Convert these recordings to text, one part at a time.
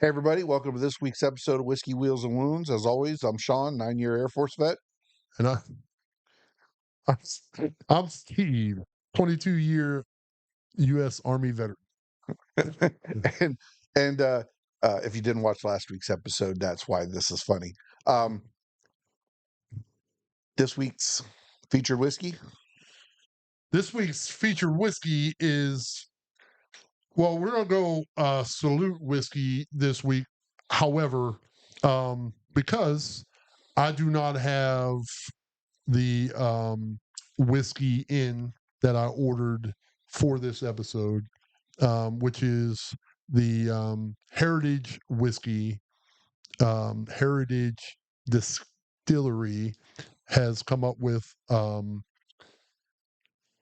Hey, everybody, welcome to this week's episode of Whiskey, Wheels, and Wounds. As always, I'm Shawn, 9-year Air Force vet. And I'm, I'm Steve, 22-year U.S. Army veteran. and and if you didn't watch last week's episode, that's why this is funny. This week's featured whiskey. This week's featured whiskey is, well, we're going to go Salute whiskey this week. However, because I do not have the whiskey in that I ordered for this episode, which is the Heritage whiskey. Heritage Distillery has come up with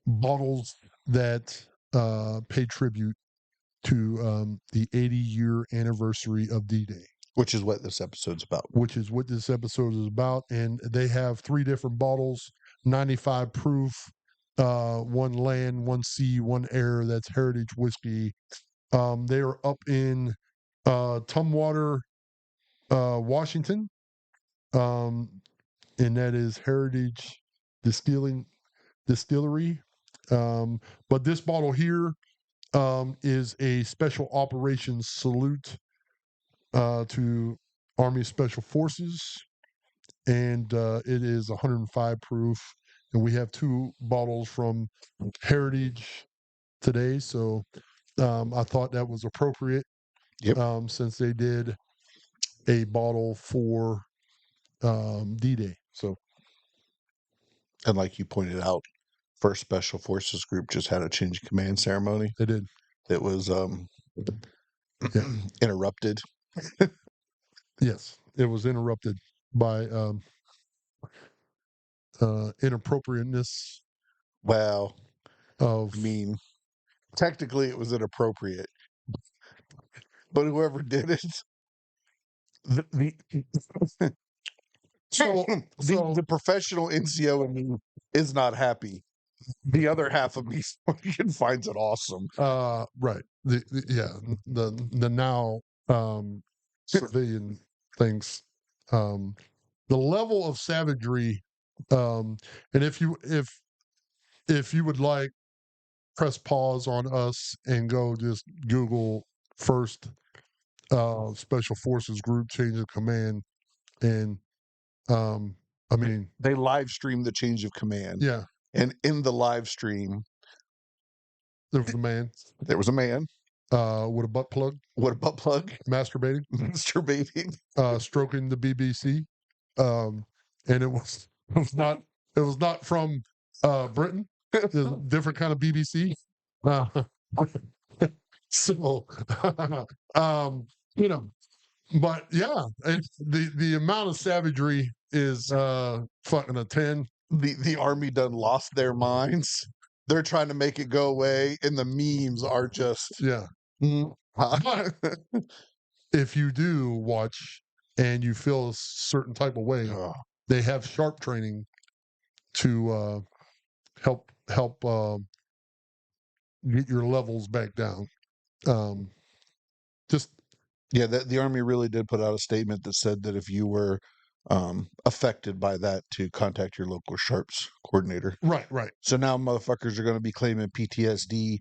bottles that pay tribute to the 80-year anniversary of D-Day. Which is what this episode's about. Which is what this episode is about. And they have 3 different bottles, 95 proof, 1 land, 1 sea, 1 air. That's Heritage whiskey. They are up in Tumwater, Washington. And that is Heritage Distillery. But this bottle here is a special operations salute to Army Special Forces, and it is 105 proof. And we have 2 bottles from Heritage today, so I thought that was appropriate. Yep. Since they did a bottle for D-Day. So, and like you pointed out, First Special Forces Group just had a change of command ceremony. They did. It was interrupted. Yes, it was interrupted by inappropriateness. Well, Of, I mean, technically it was inappropriate, but whoever did it, the professional NCO in me is not happy. The other half of me finds it awesome. Right. The now civilian things. The level of savagery, and if you would like, press pause on us and go just Google First Special Forces Group change of command, and I mean, they live streamed the change of command. Yeah. And in the live stream, there was a man. There was a man. With a butt plug. With a butt plug. Masturbating. Stroking the BBC. And it was not from Britain. It was a different kind of BBC. So, but yeah, the amount of savagery is fucking a 10. The Army done lost their minds. They're trying to make it go away, and the memes are just But if you do watch and you feel a certain type of way, they have sharp training to help get your levels back down. The Army really did put out a statement that said that if you were affected by that, to contact your local sharps coordinator. Right. So now motherfuckers are going to be claiming PTSD,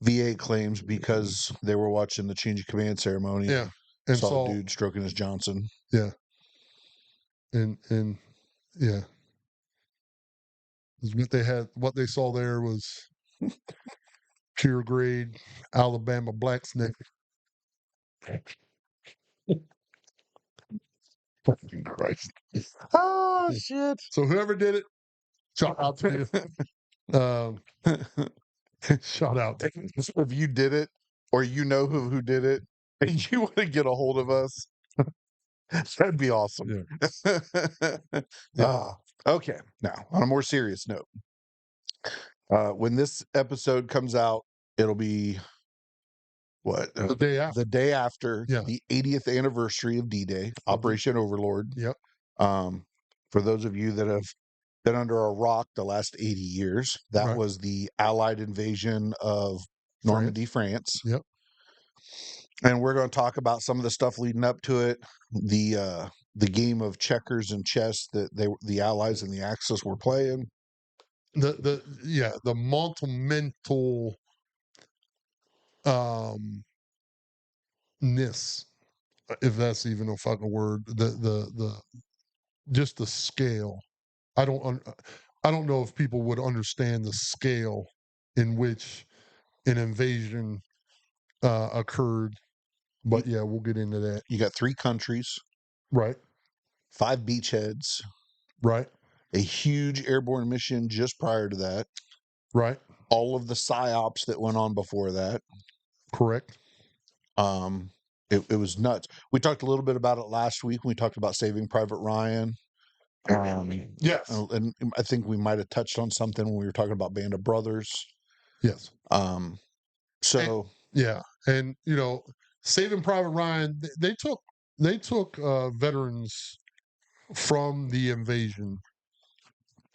VA claims because they were watching the change of command ceremony. Yeah. And saw a dude stroking his Johnson. Yeah. And yeah. What they saw there was pure grade Alabama black snake. Fucking Christ. Oh, shit. So whoever did it, shout out to you. Shout out. If you did it, or you know who did it, and you want to get a hold of us, that'd be awesome. Yeah. Okay. Now, on a more serious note, when this episode comes out, it'll be the day after. The day after the 80th anniversary of D-Day, Operation Overlord. Yep. For those of you that have been under a rock the last 80 years, that was the Allied invasion of Normandy, France. Yep. And we're going to talk about some of the stuff leading up to it, the game of checkers and chess that the Allies and the Axis were playing. The monumental ness, if that's even a fucking word, the just the scale. I don't know if people would understand the scale in which an invasion occurred, You, but yeah, we'll get into that. you got 3 countries, Right, 5 beachheads, right, a huge airborne mission just prior to that, right, all of the psyops that went on before that. correct. Um, it was nuts. We talked a little bit about it last week when we talked about Saving Private Ryan. Yes, And I think we might have touched on something when we were talking about Band of Brothers. yes. Um, And, so yeah, and Saving Private Ryan, they took veterans from the invasion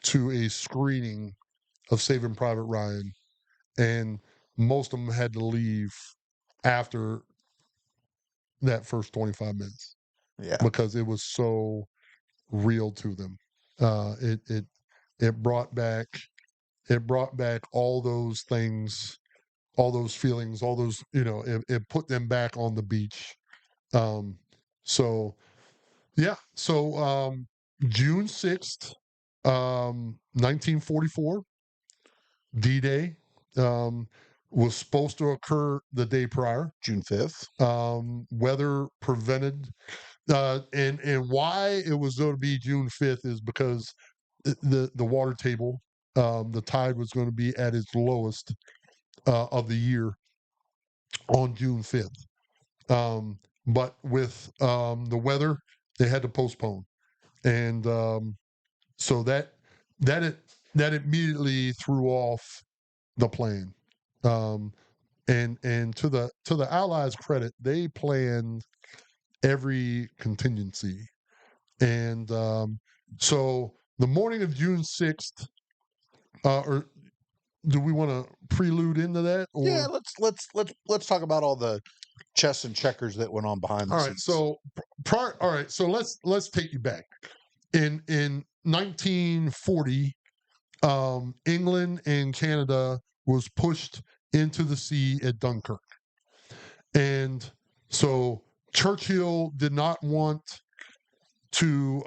to a screening of Saving Private Ryan, and most of them had to leave after that first 25 minutes yeah, because it was so real to them. It brought back all those things, all those feelings, all those it put them back on the beach. Um, so yeah, so June 6th, 1944, D-Day was supposed to occur the day prior. June 5th. Weather prevented, and why it was going to be June 5th is because the water table, the tide was going to be at its lowest of the year on June 5th. But with the weather, they had to postpone, and so that it that immediately threw off the plan. Um, and to the Allies' credit, they planned every contingency, and so the morning of June 6th, or do we want to prelude into that, Yeah, or let's talk about all the chess and checkers that went on behind the all right? scenes. So all right, so let's take you back in 1940. England and Canada was pushed into the sea at Dunkirk, and so Churchill to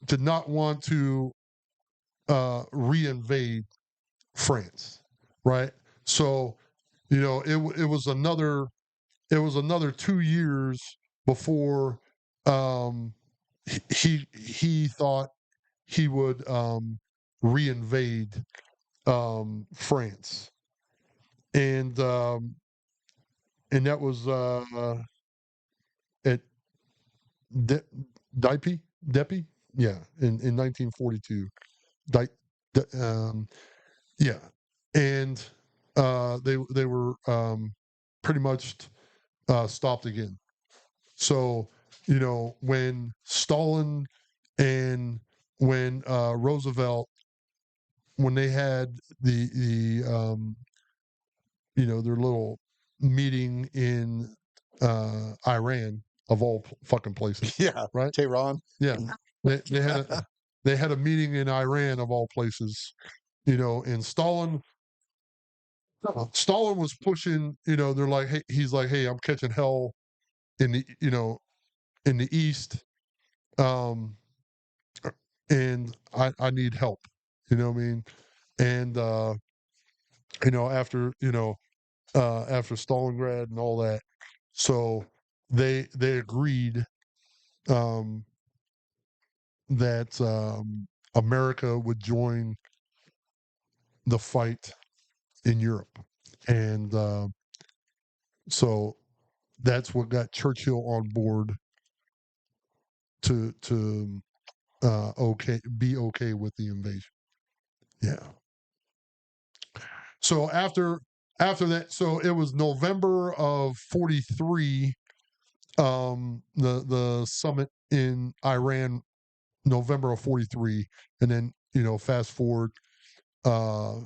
did not want to reinvade France, right? So it was another 2 years before um, he thought he would reinvade France, and that was at De- Dieppe, yeah, in 1942. Di- yeah, and they were pretty much stopped again. So when Stalin and when Roosevelt, when they had their little meeting in Iran, of all fucking places, Yeah, right? Tehran. Yeah, they had they had a meeting in Iran, of all places, and Stalin was pushing. They're like, hey, he's like, hey, I'm catching hell in the in the east, um, and I need help. You know what I mean? And after after Stalingrad and all that, so they agreed um, that America would join the fight in Europe, and so that's what got Churchill on board to be okay with the invasion. Yeah. So after that, so it was November of 43. The summit in Iran, November of 43, and then fast forward uh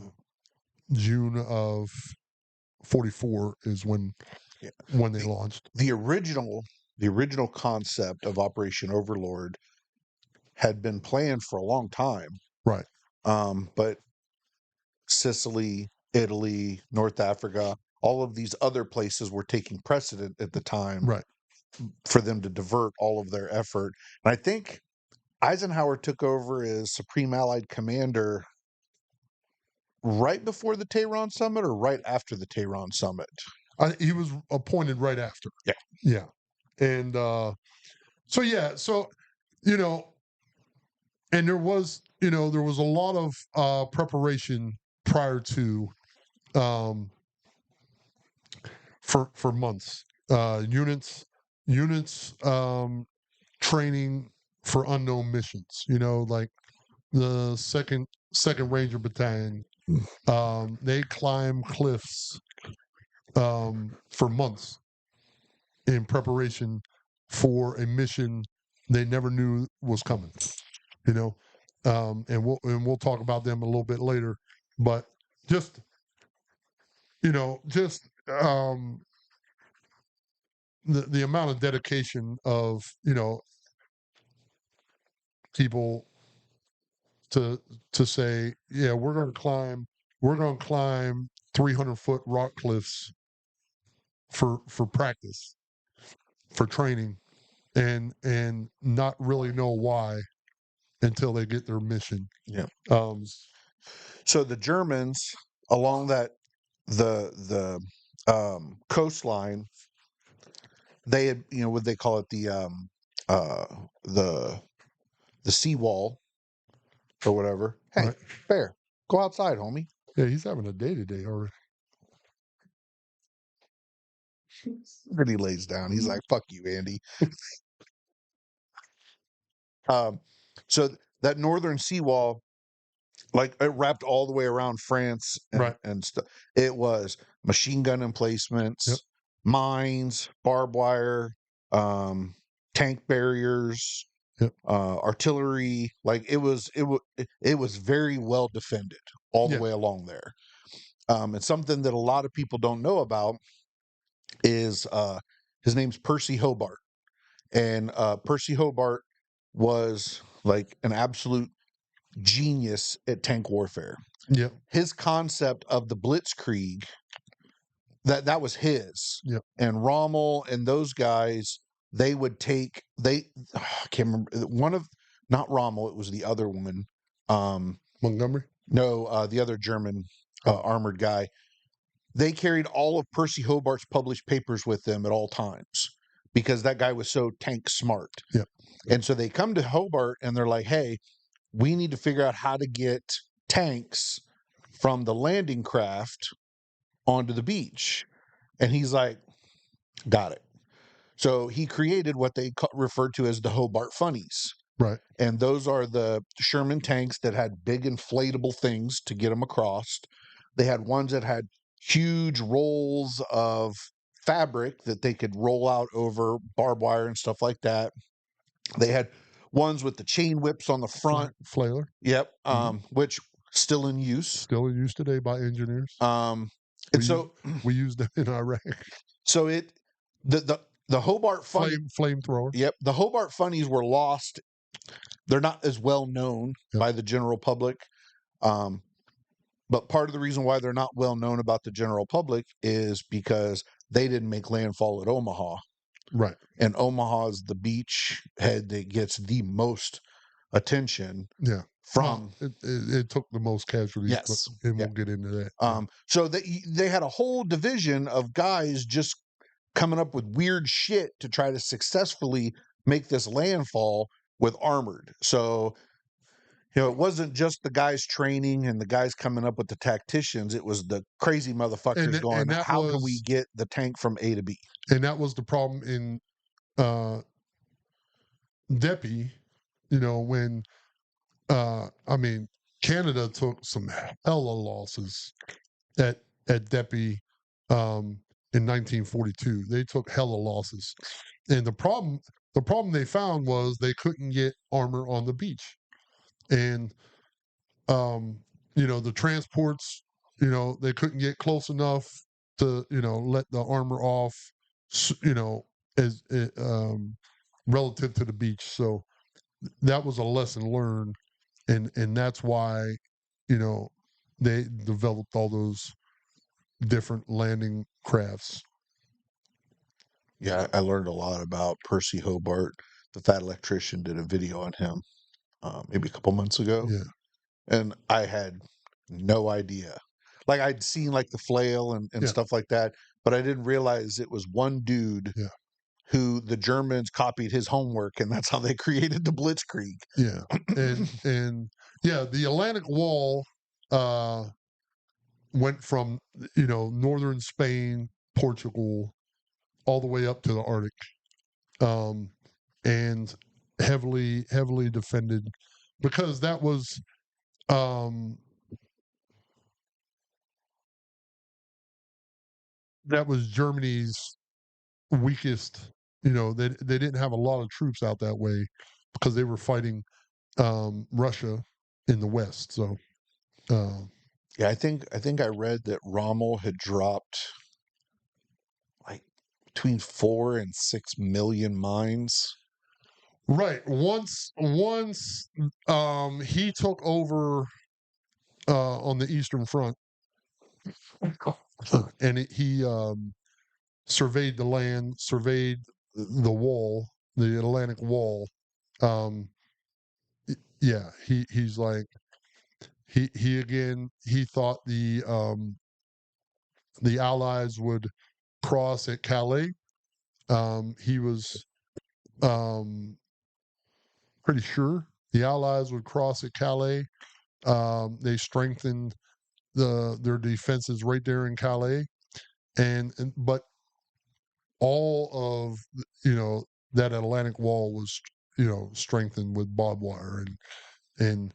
June of 44 is when when they The, launched. the original concept of Operation Overlord had been planned for a long time. Right. But Sicily, Italy, North Africa, all of these other places were taking precedent at the time Right. for them to divert all of their effort. And I think Eisenhower took over as Supreme Allied Commander right before the Tehran summit or right after the Tehran summit. He was appointed right after. Yeah. Yeah. And so yeah, so you know, and there was a lot of preparation prior to um for months. Units training for unknown missions, like the second Ranger Battalion. They climb cliffs for months in preparation for a mission they never knew was coming. And we'll talk about them a little bit later. But just just the amount of dedication of people to say, yeah, we're going to climb 300-foot rock cliffs for practice, for training, and not really know why until they get their mission. Yeah. Um, So the Germans along the coastline, they had, what they call it, uh the seawall or whatever. Hey, right? Bear, go outside, homie. Yeah, he's having a day today already. And he lays down. He's like, "Fuck you, Andy." Um, so that northern seawall, like, it wrapped all the way around France and Right. stuff. It was machine gun Yep. emplacements, mines, barbed wire, um, tank barriers, Yep. artillery. Like, it was very well defended all the Yeah. way along there. And something that a lot of people don't know about is his name's Percy Hobart. And Percy Hobart was like an absolute genius at tank warfare. Yep. His concept of the blitzkrieg, that was his. Yep. And Rommel and those guys, they would take I can't remember one of, not Rommel, it was the other one. Montgomery. No, the other German Oh. armored guy. They carried all of Percy Hobart's published papers with them at all times because that guy was so tank smart. Yep. And so they come to Hobart and they're like, "Hey, we need to figure out how to get tanks from the landing craft onto the beach." And he's like, "Got it." So he created what they referred to as the Hobart Funnies. Right. And those are the Sherman tanks that had big inflatable things to get them across. They had ones that had huge rolls of fabric that they could roll out over barbed wire and stuff like that. They had ones with the chain whips on the front. Flailer. Yep. Which still in use. Still in use today by engineers. And we used them in Iraq. So the Hobart Funny Flamethrower. Yep. The Hobart Funnies were lost. They're not as well known by the general public. But part of the reason why they're not well known about the general public is because they didn't make landfall at Omaha. Right. And Omaha is the beach head that gets the most attention. Yeah. From it took the most casualties. Yes. And we'll get into that. So they had a whole division of guys just coming up with weird shit to try to successfully make this landfall with armored. So, it wasn't just the guys training and the guys coming up with the tacticians. It was the crazy motherfuckers going, how can we get the tank from A to B? And that was the problem in Dieppe, when Canada took some hella losses at Dieppe in 1942. They took hella losses. And the problem they found was they couldn't get armor on the beach. And the transports, they couldn't get close enough to, let the armor off. you know, as relative to the beach. So that was a lesson learned, and that's why, you know, they developed all those different landing crafts. Yeah, I learned a lot about Percy Hobart. The Fat Electrician did a video on him maybe a couple months ago, Yeah, and I had no idea. Like I'd seen like the flail and yeah, stuff like that, but I didn't realize it was one dude yeah, who the Germans copied his homework, and that's how they created the Blitzkrieg. yeah, and yeah, the Atlantic Wall uh, went from, you know, northern Spain, Portugal, all the way up to the Arctic, um, and heavily defended, because um, that was Germany's weakest. You know, they didn't have a lot of troops out that way because they were fighting Russia in the west. So uh, Yeah, I think I read that Rommel had dropped like between 4 and 6 million mines. right, once he took over on the Eastern Front, and he surveyed the land, surveyed the wall, the Atlantic Wall. Um, yeah, he's like, he again, he thought the Allies would cross at Calais. He was um, pretty sure the Allies would cross at Calais. They strengthened their defenses right there in Calais, and but all of that Atlantic Wall was, strengthened with barbed wire and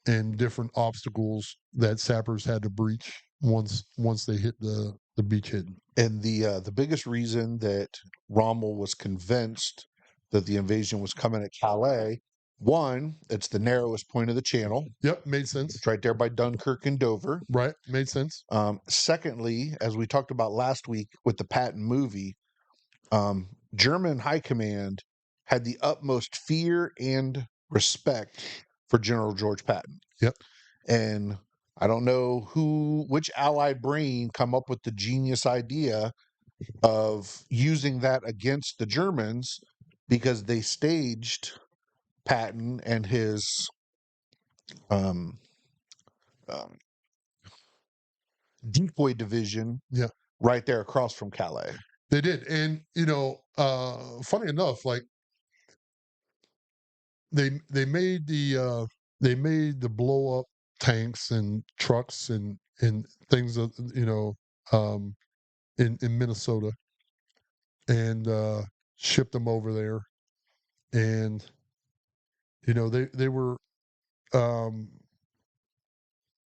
and different obstacles that sappers had to breach once they hit the beachhead. And the biggest reason that Rommel was convinced that the invasion was coming at Calais, one, it's the narrowest point of the channel. Yep, made sense. It's right there by Dunkirk and Dover. Right, made sense. Secondly, as we talked about last week with the Patton movie, German high command had the utmost fear and respect for General George Patton. Yep. And I don't know which Allied brain come up with the genius idea of using that against the Germans, because they staged Patton and his um, um, decoy division Yeah, right there across from Calais. they did. And funny enough, like they made the blow up tanks and trucks and things of, um in Minnesota, and shipped them over there. And they were um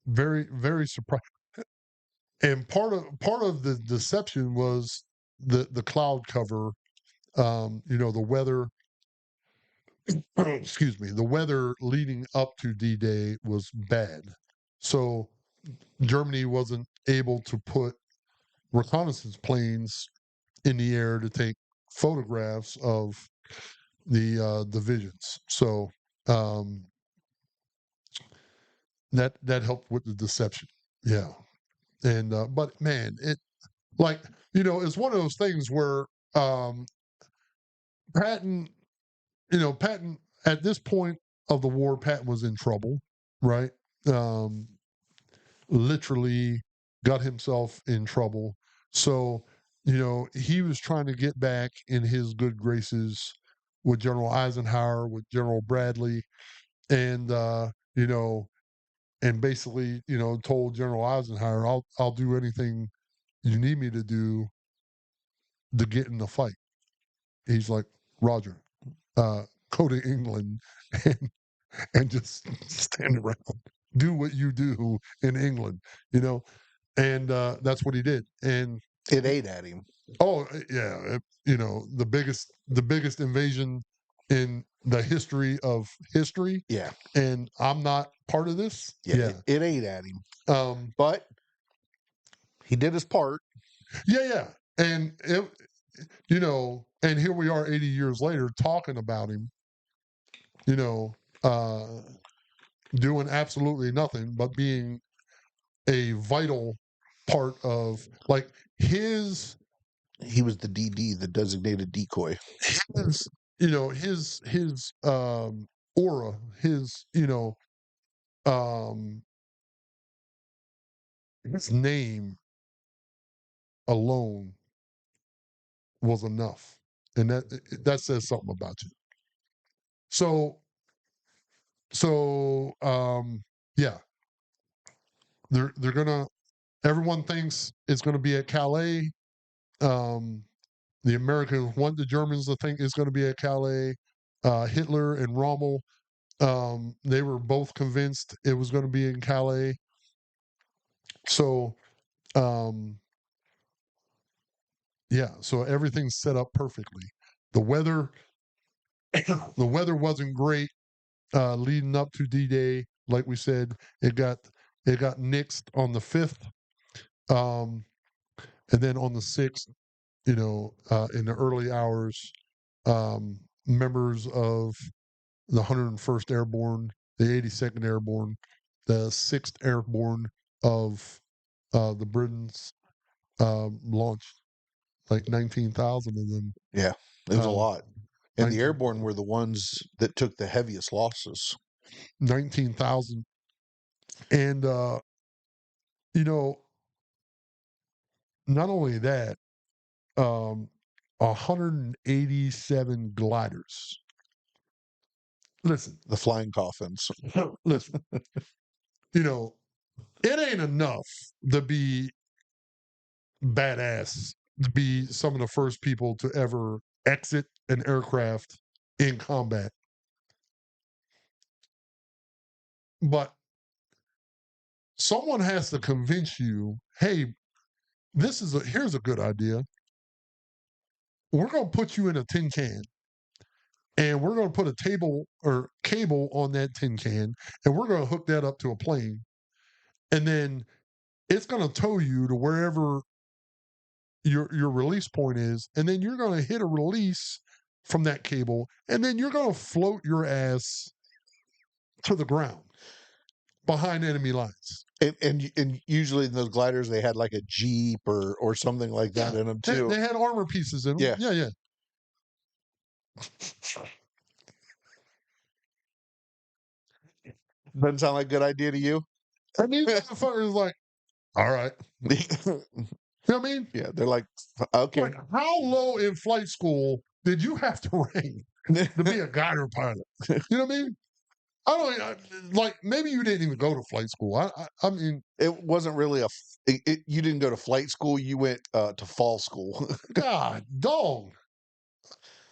very surprised. And part of the deception was the cloud cover. The weather, excuse me, the weather leading up to D-Day was bad. So Germany wasn't able to put reconnaissance planes in the air to take photographs of the divisions. So um, that helped with the deception. Yeah, and but man, it, like, it's one of those things where um, Patton, Patton, at this point of the war, Patton was in trouble, right? Um, Literally got himself in trouble. So, he was trying to get back in his good graces with General Eisenhower, with General Bradley, and and basically, told General Eisenhower, I'll do anything you need me to do to get in the fight. He's like, Roger, uh, go to England and just stand around, do what you do in England, and that's what he did. And It ate at him. oh yeah, the biggest invasion in the history of history, Yeah, and I'm not part of this. yeah, Yeah, it ate at him. um, But he did his part. yeah, yeah, and and here we are 80 years later talking about him, doing absolutely nothing but being a vital part of like his He was the DD, the designated decoy. his his aura, um his name alone was enough, and that says something about you. So yeah, they're gonna. Everyone thinks it's gonna be at Calais. Um, the Americans want the Germans to think it's going to be at Calais. Hitler and Rommel, they were both convinced it was going to be in Calais. So, um, yeah, so everything's set up perfectly. The weather, the weather wasn't great leading up to D-Day. Like we said, it got nixed on the 5th, and then on the 6th, in the early hours, members of the 101st Airborne, the 82nd Airborne, the 6th Airborne of the Britons launched like 19,000 of them. Yeah, it was a Uh, lot. And the 19 airborne were the ones that took the heaviest losses. 19,000. And, you know, not only that, 187 gliders. Listen, The flying coffins. listen, it ain't enough to be badass, to be some of the first people to ever exit an aircraft in combat. But someone has to convince you, hey, here's a good idea. We're going to put you in a tin can, and we're going to put a table or cable on that tin can, and we're going to hook that up to a plane, and then it's going to tow you to wherever your release point is, and then you're going to hit a release from that cable, and then you're going to float your ass to the ground behind enemy lines. And usually in those gliders they had like a Jeep or something like that Yeah, in them they, too. they had armor pieces in them. Yeah. Yeah. Doesn't sound like a good idea to you. And these motherfuckers like, all right. You know what I mean? Yeah, they're like, okay. Like, how low in flight school did you have to rank to be a glider pilot? You know what I mean? Like maybe you didn't even go to flight school. I mean, It wasn't really you didn't go to flight school, you went to fall school. God, dog.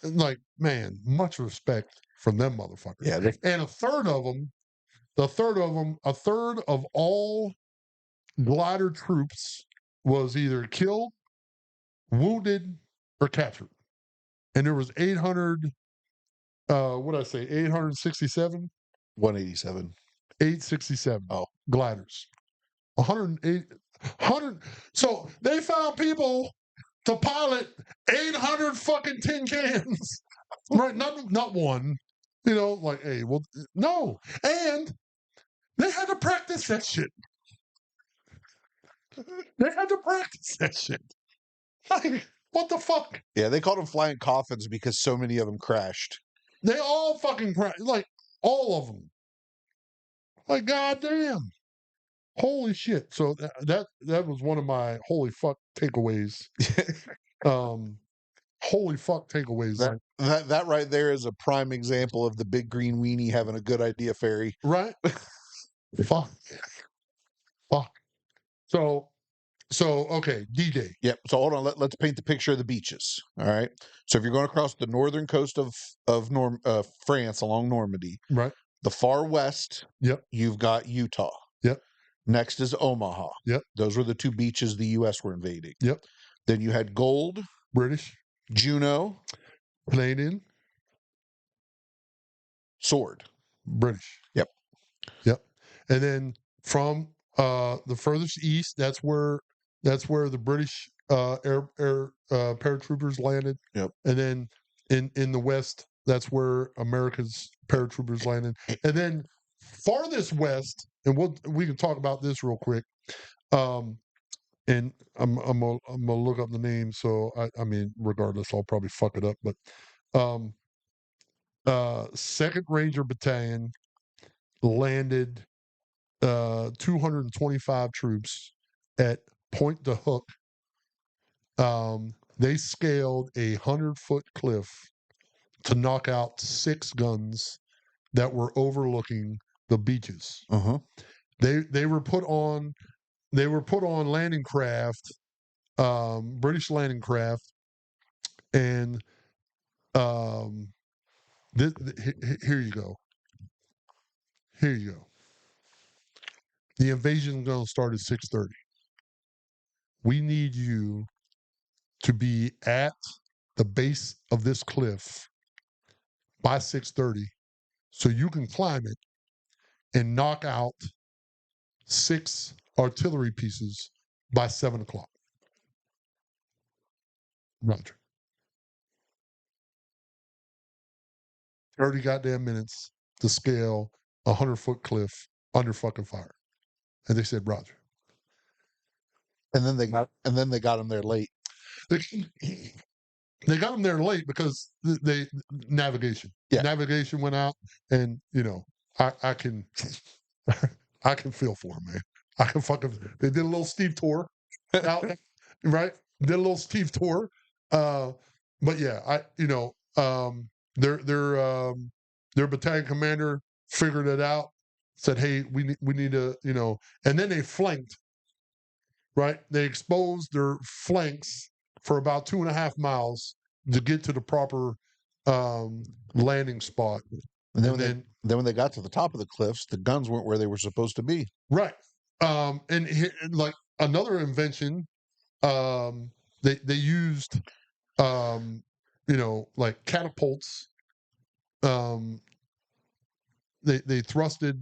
Like, man, much respect from them motherfuckers. Yeah, And a third of all glider troops was either killed, wounded, or captured. And there was 800, what did I say, 867? 187. 867 Oh, gliders. 108, 100. So they found people to pilot 800 fucking tin cans. Right? Not one. Like, hey, well, no. And they had to practice that shit. They had to practice that shit. Like, what the fuck? yeah, they called them flying coffins because so many of them crashed. They all fucking crashed. Like, all of them. Like, goddamn. Holy shit. So that was one of my holy fuck takeaways. Holy fuck takeaways. That right there is a prime example of the big green weenie having a good idea fairy. Right? Fuck. So okay, D-Day. Yep. So hold on. Let's paint the picture of the beaches. All right. So if you're going across the northern coast of France along Normandy, Right. the far west, Yep. you've got Utah. Yep. Next is Omaha. Yep. Those were the two beaches the U.S. were invading. Yep. Then you had Gold, British, Juno, Canadian, Sword. British. Yep. And then from the furthest east, that's where the British paratroopers landed. Yep. And then in the west, that's where America's paratroopers landed. And then farthest west, and we can talk about this real quick. And I'm gonna look up the name. So I mean, regardless, I'll probably fuck it up. But um, Second Ranger Battalion landed 225 troops at Point de Hook. They scaled 100-foot cliff to knock out 6 guns that were overlooking the beaches. Uh-huh. They were put on landing craft, British landing craft, and um, here you go. Here you go. The invasion is going to start at 6:30. We need you to be at the base of this cliff by 6:30 so you can climb it and knock out 6 artillery pieces by 7:00. Roger. 30 goddamn minutes to scale a 100-foot cliff under fucking fire. And they said, Roger. And then they got him there late. They got them there late because navigation. Yeah. Navigation went out, and I can I can feel for them, man. I can fucking. They did a little Steve tour out, right? Did a little Steve tour, but yeah, their battalion commander figured it out. Said, hey, we need to, and then they flanked. Right, they exposed their flanks for about 2.5 miles to get to the proper landing spot. And then when they got to the top of the cliffs, the guns weren't where they were supposed to be. Right. And like another invention, they used like catapults. They thrusted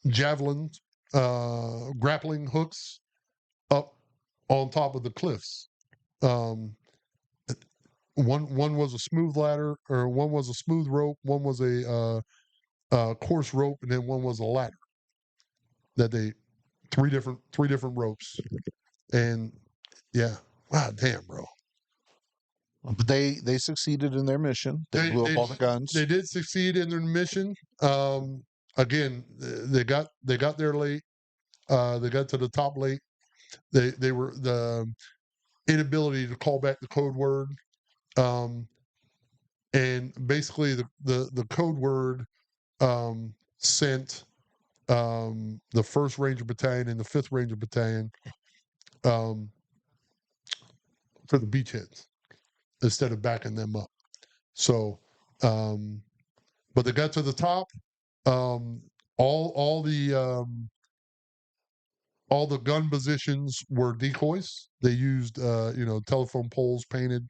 javelins, grappling hooks up on top of the cliffs. One was a smooth ladder, or one was a smooth rope, one was a coarse rope, and then one was a ladder. That they three different ropes, and yeah, wow, damn, bro. But they succeeded in their mission. They blew up all the guns. They did succeed in their mission. Again, they got there late. They got to the top late. They were the inability to call back the code word, and basically the code word sent the 1st Ranger Battalion and the 5th Ranger Battalion for the beachheads instead of backing them up. So, but they got to the top. All the gun positions were decoys. They used telephone poles painted,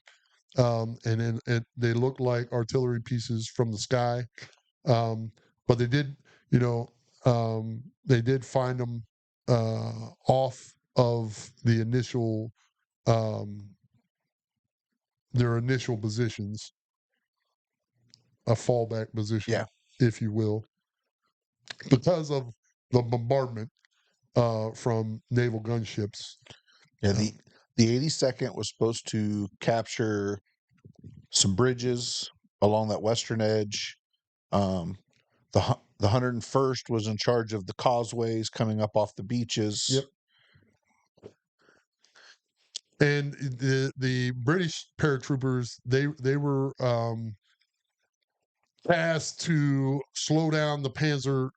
and then they looked like artillery pieces from the sky. But they did find them off of the initial their initial positions, a fallback position, Yeah. if you will, because of the bombardment from naval gunships. Yeah, the 82nd was supposed to capture some bridges along that western edge. The 101st was in charge of the causeways coming up off the beaches. Yep. And the British paratroopers, they were asked to slow down the Panzer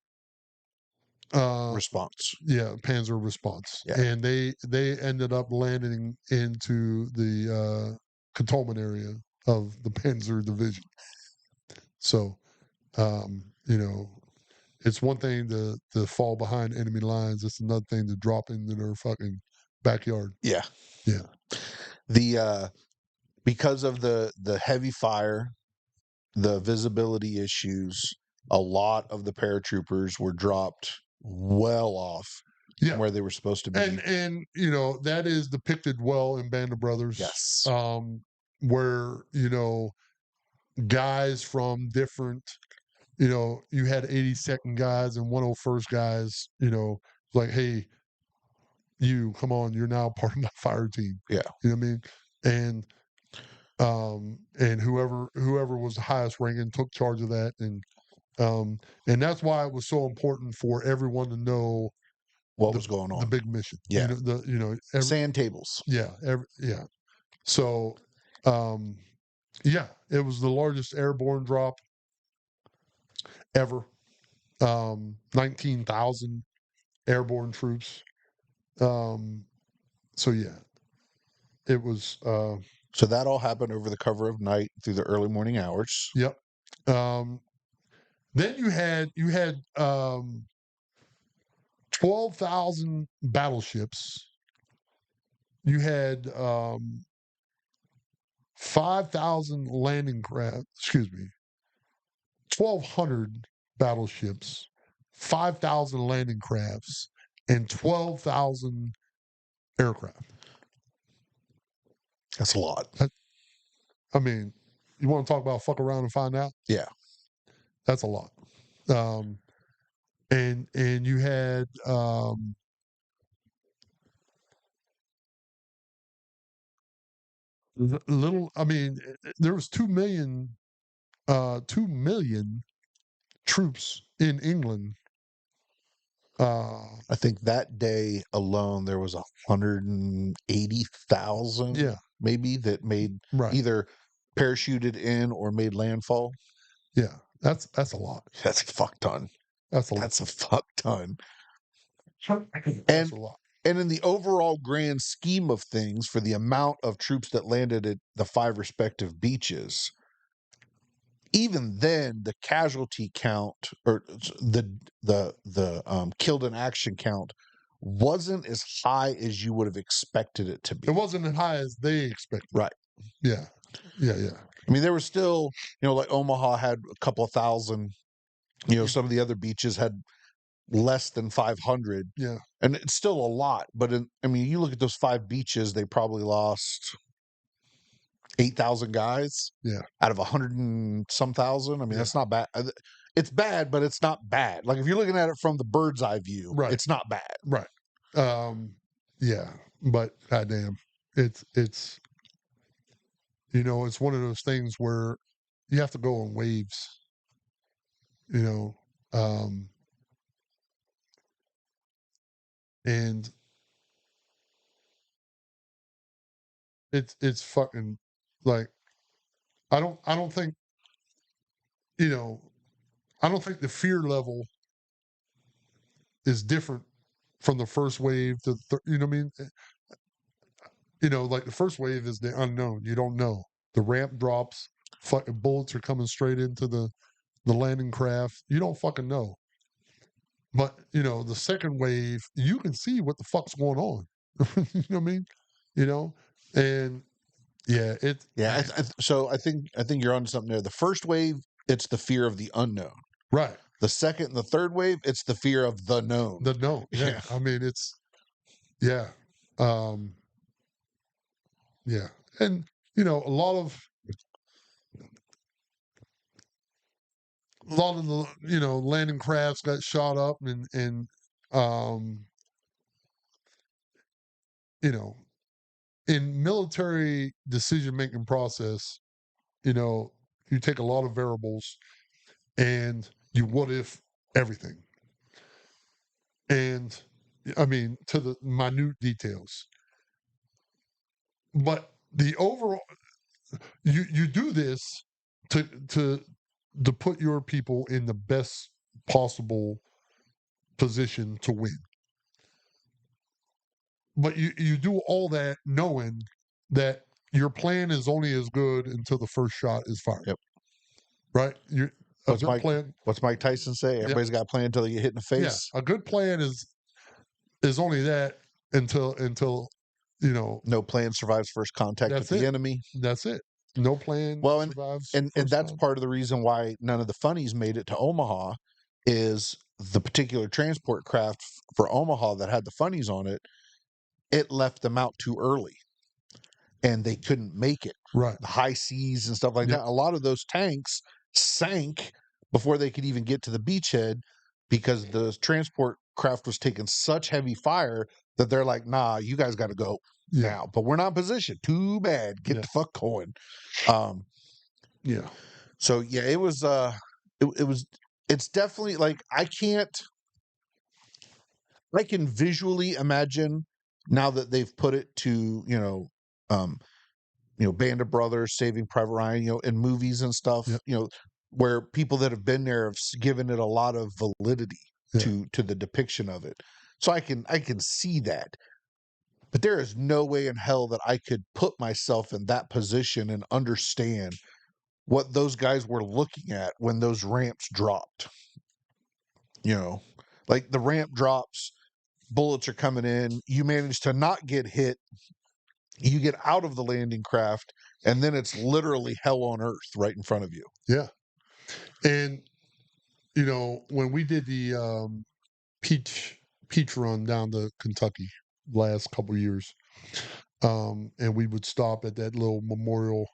response. Yeah, Panzer response. Yeah. And they ended up landing into the cantonment area of the Panzer Division. So, it's one thing to fall behind enemy lines. It's another thing to drop into their fucking backyard. Yeah. Yeah. The because of the heavy fire, the visibility issues, a lot of the paratroopers were dropped well off Yeah. where they were supposed to be. And that is depicted well in Band of Brothers. Yes. Where guys from different, you had 82nd guys and 101st guys, like, hey, you come on, you're now part of my fire team. Yeah. You know what I mean? And whoever was the highest ranking took charge of that, and that's why it was so important for everyone to know what was going the on. big mission. Yeah. Sand tables. Yeah. Yeah. So, yeah, it was the largest airborne drop ever. 19,000 airborne troops. So yeah, it was. So that all happened over the cover of night through the early morning hours. Yep. Then you had 12,000 battleships. You had 5,000 landing craft. Excuse me, 1,200 battleships, 5,000 landing crafts, and 12,000 aircraft. That's a lot. I mean, you want to talk about fuck around and find out? Yeah. That's a lot. And you had there was 2 million 2 million troops in England. I think that day alone there was 180,000 Yeah. maybe that made Right. either parachuted in or made landfall. Yeah, that's a lot. That's a fuck ton. That's a lot. That's a fuck ton. That's a lot. And in the overall grand scheme of things, for the amount of troops that landed at the 5 respective beaches, even then the casualty count or the killed in action count wasn't as high as you would have expected it to be. It wasn't as high as they expected. Right. Yeah. Yeah. I mean, there was still, like Omaha had a couple of thousand, some of the other beaches had less than 500. Yeah. And it's still a lot, but you look at those 5 beaches, they probably lost 8,000 guys. Yeah. Out of 100 and some thousand. That's not bad. It's bad, but it's not bad. Like if you're looking at it from the bird's eye view, right. It's not bad. Right. Yeah, but goddamn, it's it's one of those things where you have to go in waves. And it's fucking like I don't think I don't think the fear level is different from the first wave to like the first wave is the unknown. You don't know. The ramp drops, fucking bullets are coming straight into the landing craft. You don't fucking know. But the second wave, you can see what the fuck's going on. You know what I mean? And yeah, so I think you're on something there. The first wave, it's the fear of the unknown. Right. The second and the third wave, it's the fear of the known. The known. Yeah. It's yeah. Yeah. And a lot of the landing crafts got shot up and in military decision making process, you take a lot of variables and you what if everything. And to the minute details. But the overall you do this to put your people in the best possible position to win. But you do all that knowing that your plan is only as good until the first shot is fired. Yep. Right? What's Mike Tyson say? Everybody's got a plan until they get hit in the face. Yeah. A good plan is only that until no plan survives first contact with the enemy. That's it. No plan survives. And that's part of the reason why none of the funnies made it to Omaha is the particular transport craft for Omaha that had the funnies on it, it left them out too early and they couldn't make it. Right. The high seas and stuff like Yep. that. A lot of those tanks sank before they could even get to the beachhead because the transport craft was taking such heavy fire that they're like, nah, you guys got to go Yeah. now. But we're not in position. Too bad. Get Yeah. the fuck going. Um, Yeah. so yeah, it was it was it's definitely like I can visually imagine now that they've put it to, um, Band of Brothers, Saving Private Ryan, in movies and stuff, Yep. where people that have been there have given it a lot of validity Yeah. to the depiction of it. So I can see that. But there is no way in hell that I could put myself in that position and understand what those guys were looking at when those ramps dropped. You know, like the ramp drops, bullets are coming in, you manage to not get hit, you get out of the landing craft, and then it's literally hell on earth right in front of you. Yeah. And when we did the peach run down to Kentucky last couple years, and we would stop at that little memorial,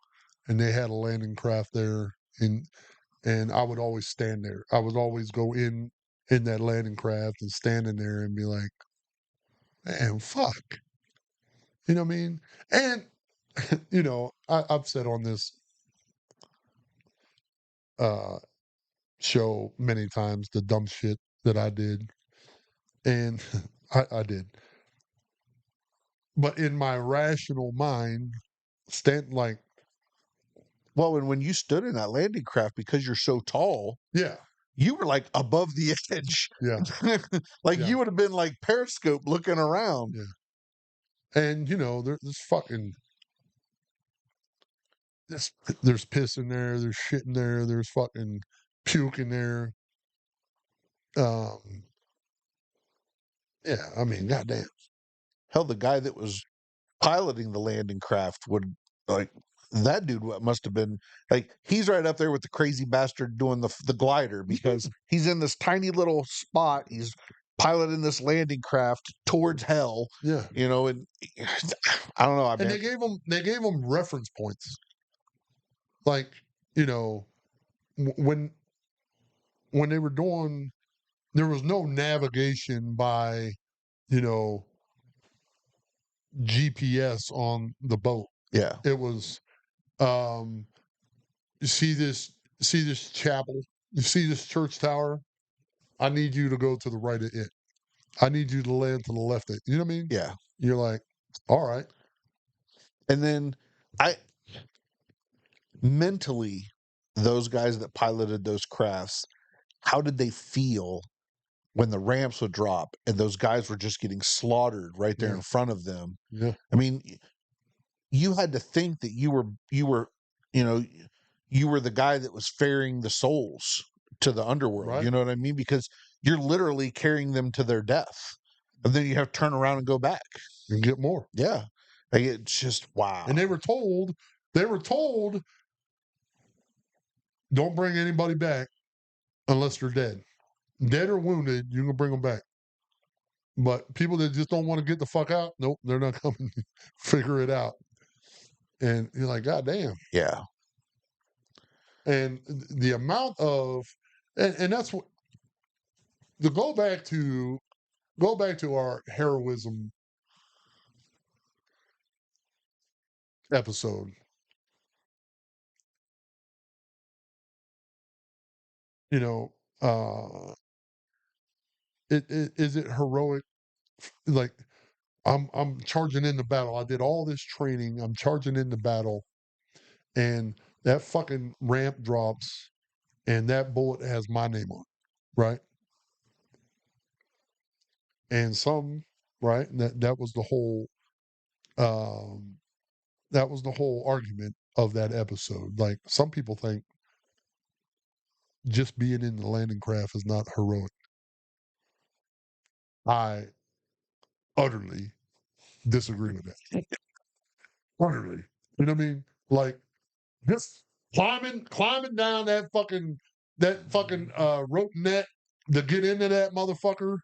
and they had a landing craft there, and I would always stand there. I would always go in that landing craft and stand in there and be like, man, fuck. You know what I mean? And I've said on this uh show many times the dumb shit that I did, and I did. But in my rational mind, stand like, Well, and when you stood in that landing craft, because you're so tall, yeah, you were like above the edge. yeah, Like yeah, you would have been like periscope looking around. yeah. And there's fucking there's piss in there, there's shit in there, there's fucking puke in there. Um, yeah, I mean, goddamn. Hell, the guy that was piloting the landing craft would like that dude must have been like he's right up there with the crazy bastard doing the glider because he's in this tiny little spot. He's piloting this landing craft towards hell, Yeah. and I don't know. I And mean, they gave them reference points. Like, when they were doing, there was no navigation by, you know, GPS on the boat. yeah, It was, um, you see this chapel, you see this church tower. I need you to go to the right of it. I need you to land to the left of it. You know what I mean? yeah. You're like, all right. And then I mentally, those guys that piloted those crafts, how did they feel when the ramps would drop and those guys were just getting slaughtered right there Yeah. in front of them? Yeah. I mean, you had to think that you know you were the guy that was ferrying the souls to the underworld. Right. You know what I mean? Because you're literally carrying them to their death, and then you have to turn around and go back. And get more. Yeah, like it's just wow. And they were told, don't bring anybody back unless they're dead or wounded. You can bring them back. But people that just don't want to get the fuck out, nope, they're not coming. Figure it out. And you're like, God damn. Yeah, And the amount of, and that's what, to go back to our heroism episode. You know, is it heroic? Like, I'm charging into battle. I did all this training. I'm charging into battle, and that fucking ramp drops, and that bullet has my name on it, right? And right? That was the whole um argument of that episode. Like, some people think just being in the landing craft is not heroic. I utterly disagree with that. Utterly. You know what I mean? Like, just climbing down that fucking rope net to get into that motherfucker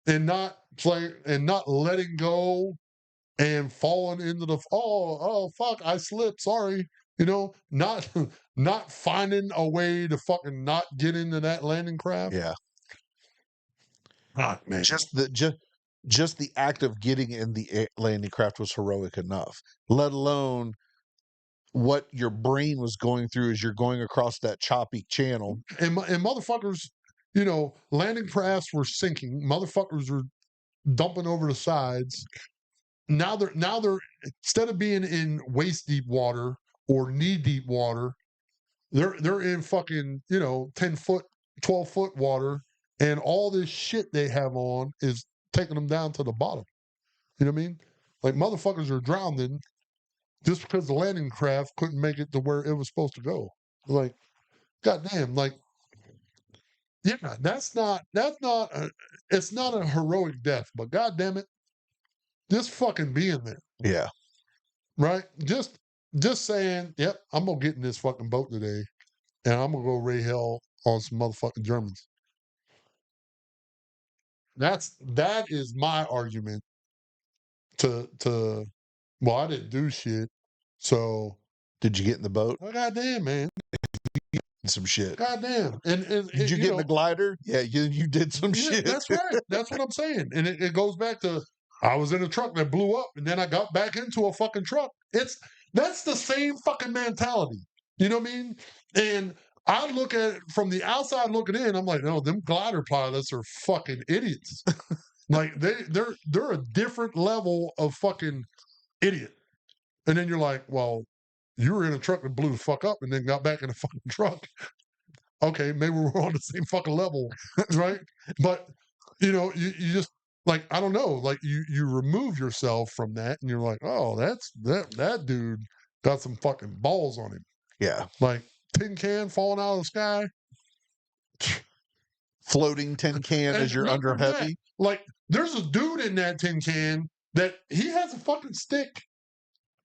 and not play and not letting go and falling into the fuck, I slipped, sorry. Not not finding a way to fucking not get into that landing craft. Yeah. Ah, man. Just the act of getting in the landing craft was heroic enough, let alone what your brain was going through as you're going across that choppy channel. And motherfuckers, landing crafts were sinking. Motherfuckers were dumping over the sides. Now they're instead of being in waist deep water or knee deep water, they're in fucking 10 foot, 12 foot water, and all this shit they have on is taking them down to the bottom. You know what I mean? Like motherfuckers are drowning just because the landing craft couldn't make it to where it was supposed to go. Like, goddamn, like, yeah, it's not a heroic death, but goddamn it, just fucking being there, Yeah. right? Just saying, yep, I'm gonna get in this fucking boat today, and I'm gonna go ray hell on some motherfucking Germans. That is my argument to well, I didn't do shit, so Did you get in the boat? well, goddamn, man, Some shit. goddamn, and Did you get in the glider? Yeah, you did some yeah, shit. that's right. That's what I'm saying. And it goes back to I was in a truck that blew up and then I got back into a fucking truck. That's the same fucking mentality. You know what I mean? And I look at it from the outside looking in, I'm like, no, them glider pilots are fucking idiots. Like they're a different level of fucking idiot. And then you're like, well, you were in a truck that blew the fuck up and then got back in a fucking truck. Okay, maybe we're on the same fucking level, right? But you just like I don't know, like you remove yourself from that, and you're like, oh, that dude got some fucking balls on him, Yeah. like tin can falling out of the sky, Floating tin can as and you're not under only that, heavy. like there's a dude in that tin can that he has a fucking stick,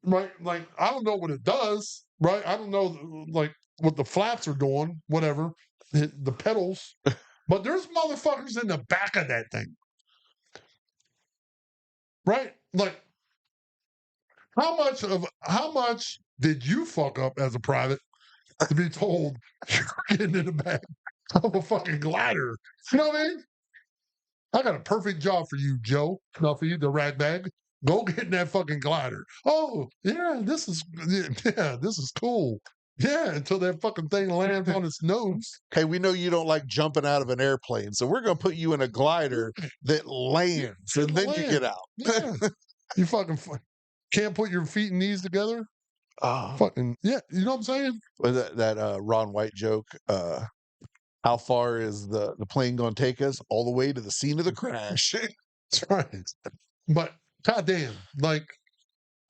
right? Like I don't know what it does, right? I don't know like what the flaps are doing, whatever, the pedals. But there's motherfuckers in the back of that thing, right? Like, how much did you fuck up as a private to be told you're getting in the back of a fucking glider? You know what I mean? I got a perfect job for you, Joe. Not for you, the rag bag. Go get in that fucking glider. Oh, yeah, this is cool. Yeah, until that fucking thing lands on its nose. Hey, we know you don't like jumping out of an airplane, so we're gonna put you in a glider that lands, and then you get out. Yeah. You fucking can't put your feet and knees together. Fucking yeah, you know what I'm saying? Was that Ron White joke? How far is the plane gonna take us? All the way to the scene of the crash. That's right. But goddamn, like,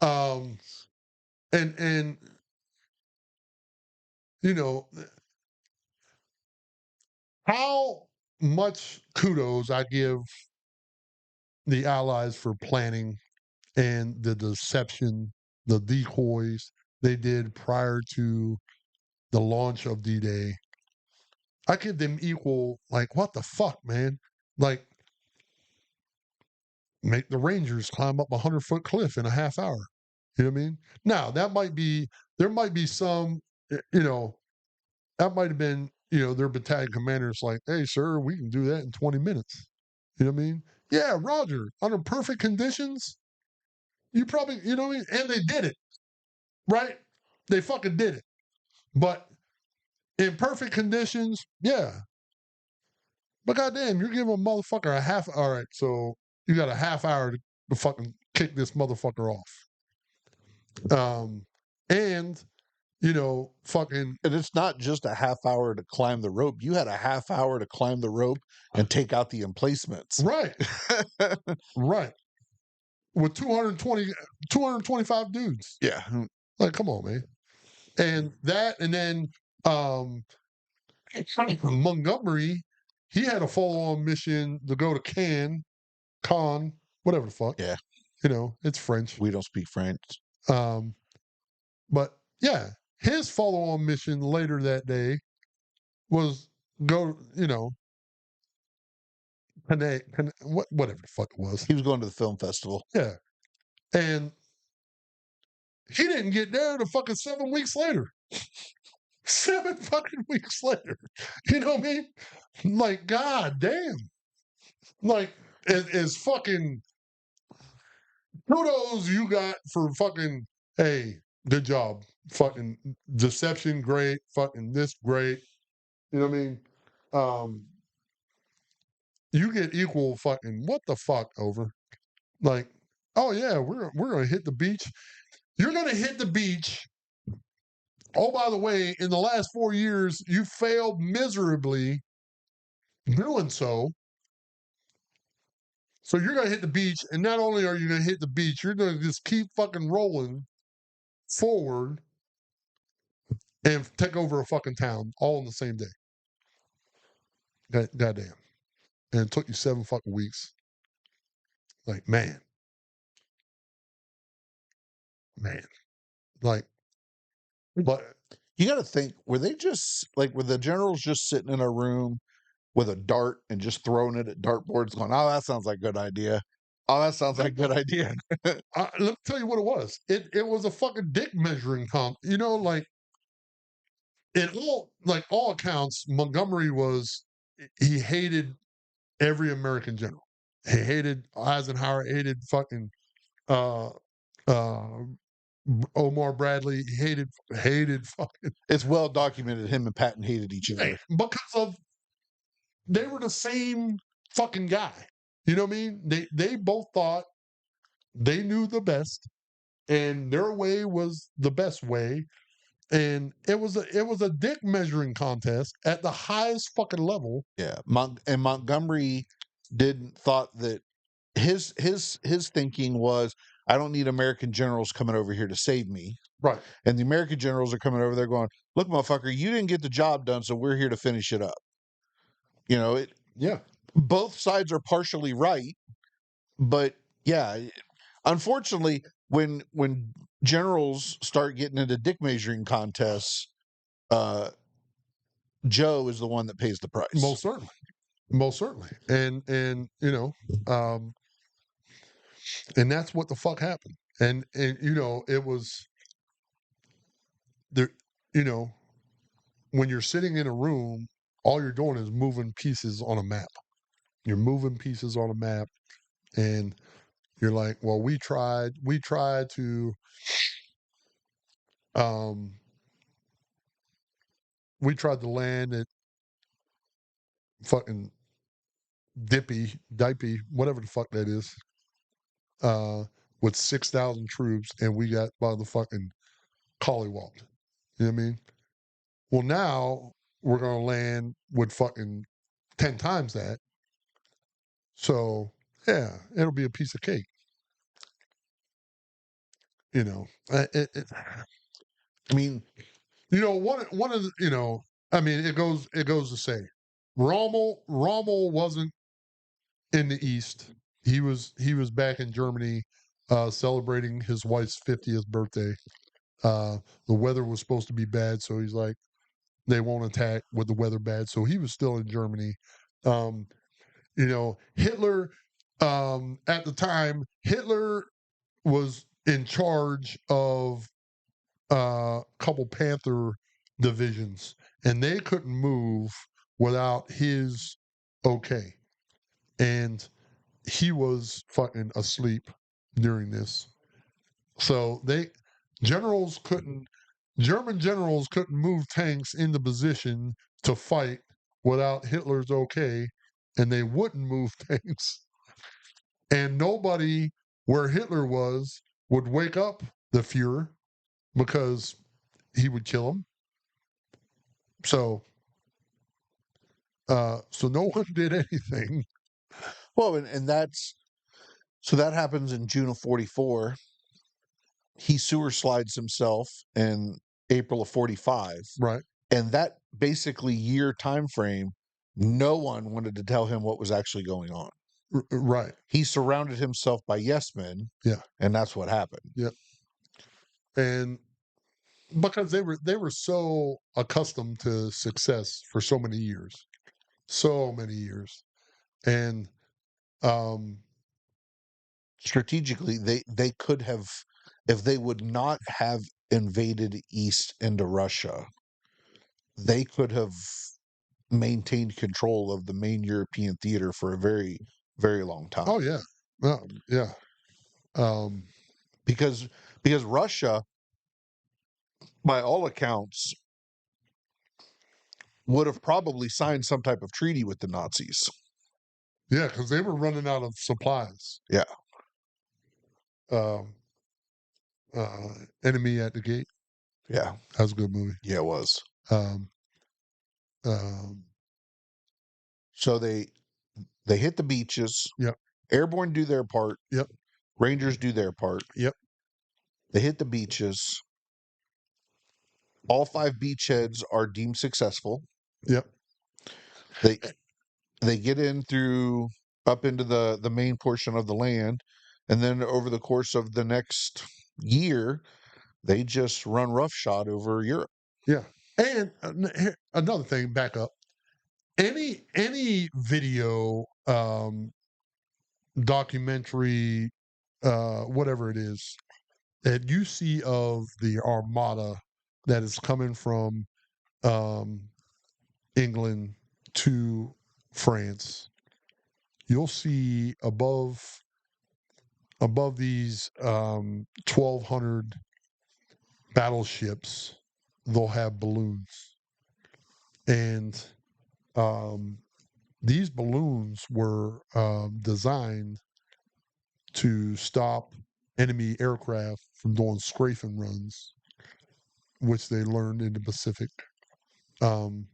and you know how much kudos I give the Allies for planning and the deception, the decoys they did prior to the launch of D-Day. I give them equal, like, what the fuck, man? Like, make the Rangers climb up a 100-foot cliff in a half hour. You know what I mean? Now, there might be some, that might have been, their battalion commanders like, hey, sir, we can do that in 20 minutes. You know what I mean? Yeah, Roger. Under perfect conditions, you probably, you know what I mean? And they did it, right? They fucking did it. But in perfect conditions, yeah. But goddamn, you're giving a motherfucker a half. All right, so you got a half hour to fucking kick this motherfucker off. And fucking And it's not just a half hour to climb the rope. You had a half hour to climb the rope and take out the emplacements. right, right. With 225 dudes. Yeah. Like, come on, man. And that, and then Montgomery, he had a follow-on mission to go to Cannes, whatever the fuck. Yeah. It's French. We don't speak French. But yeah, his follow-on mission later that day was go, whatever the fuck it was. He was going to the film festival. Yeah. And he didn't get there to fucking 7 weeks later. 7 fucking weeks later. You know what I mean? Like, god damn. Like, as fucking kudos you got for fucking, hey, good job. Fucking deception, great. Fucking this, great. You know what I mean? You get equal fucking what the fuck over. Like, oh yeah, we're gonna hit the beach. You're gonna hit the beach. Oh, by the way, in the last 4 years, you failed miserably doing so. So you're gonna hit the beach, and not only are you gonna hit the beach, you're gonna just keep fucking rolling forward and take over a fucking town all in the same day. Goddamn. And it took you 7 fucking weeks. Like, man. Like, but You got to think, were the generals just sitting in a room with a dart and just throwing it at dartboards going, oh, that sounds like a good idea. Oh, that sounds like a good idea. let me tell you what it was. It was a fucking dick measuring comp. You know, like in all accounts, Montgomery he hated every American general. He hated Eisenhower, hated fucking uh uh Omar Bradley, he hated fucking It's well documented him and Patton hated each other. because they were the same fucking guy. You know what I mean? They both thought they knew the best and their way was the best way. And it was a dick measuring contest at the highest fucking level. Yeah. And Montgomery thought that his thinking was, I don't need American generals coming over here to save me. Right. And the American generals are coming over there going, look, motherfucker, you didn't get the job done, so we're here to finish it up. You know, Yeah. Both sides are partially right, but yeah, unfortunately, when generals start getting into dick measuring contests, Joe is the one that pays the price. Most certainly. And you know, and that's what the fuck happened. And you know, it was there, you know, when you're sitting in a room, all you're doing is moving pieces on a map. You're moving pieces on a map, and you're like, well, we tried to um we tried to land at fucking Dippy, whatever the fuck that is, with 6,000 troops, and we got motherfucking collywalled. You know what I mean? Well, now we're gonna land with fucking 10 times that. So yeah, it'll be a piece of cake. You know, I mean, you know, one of the, you know, I mean, it goes to say, Rommel wasn't in the East. He was back in Germany, celebrating his wife's 50th birthday. The weather was supposed to be bad, so he's like, they won't attack with the weather bad. So he was still in Germany. You know, Hitler, at the time, Hitler was in charge of a couple Panther divisions, and they couldn't move without his okay. And he was fucking asleep during this. So German generals couldn't move tanks into position to fight without Hitler's okay, and they wouldn't move tanks. And nobody where Hitler was would wake up the Fuhrer because he would kill him. So so no one did anything. well, and that happens in June of 44. He sewer slides himself in April of 45. Right. And that basically year time frame, no one wanted to tell him what was actually going on. Right. He surrounded himself by yes men. Yeah. And that's what happened. Yep. And because they were so accustomed to success for so many years. And Um, Strategically, they could have, if they would not have invaded east into Russia, they could have maintained control of the main European theater for a very, very long time. oh yeah, yeah. Um, Because because Russia, by all accounts, would have probably signed some type of treaty with the Nazis. yeah, because they were running out of supplies. Yeah, Um, Enemy at the Gate. yeah, That was a good movie. yeah, it was. Um, um, So they hit the beaches. yep, Airborne do their part. yep, Rangers do their part. yep, They hit the beaches. All 5 beachheads are deemed successful. yep, They they get in through up into the main portion of the land, and then over the course of the next year, they just run roughshod over Europe. yeah. And another thing, back up. Any video, documentary, whatever it is, that you see of the armada that is coming from um, England to France, you'll see above these 1,200 battleships, they'll have balloons, and um, these balloons were designed to stop enemy aircraft from doing strafing runs, which they learned in the Pacific. Um,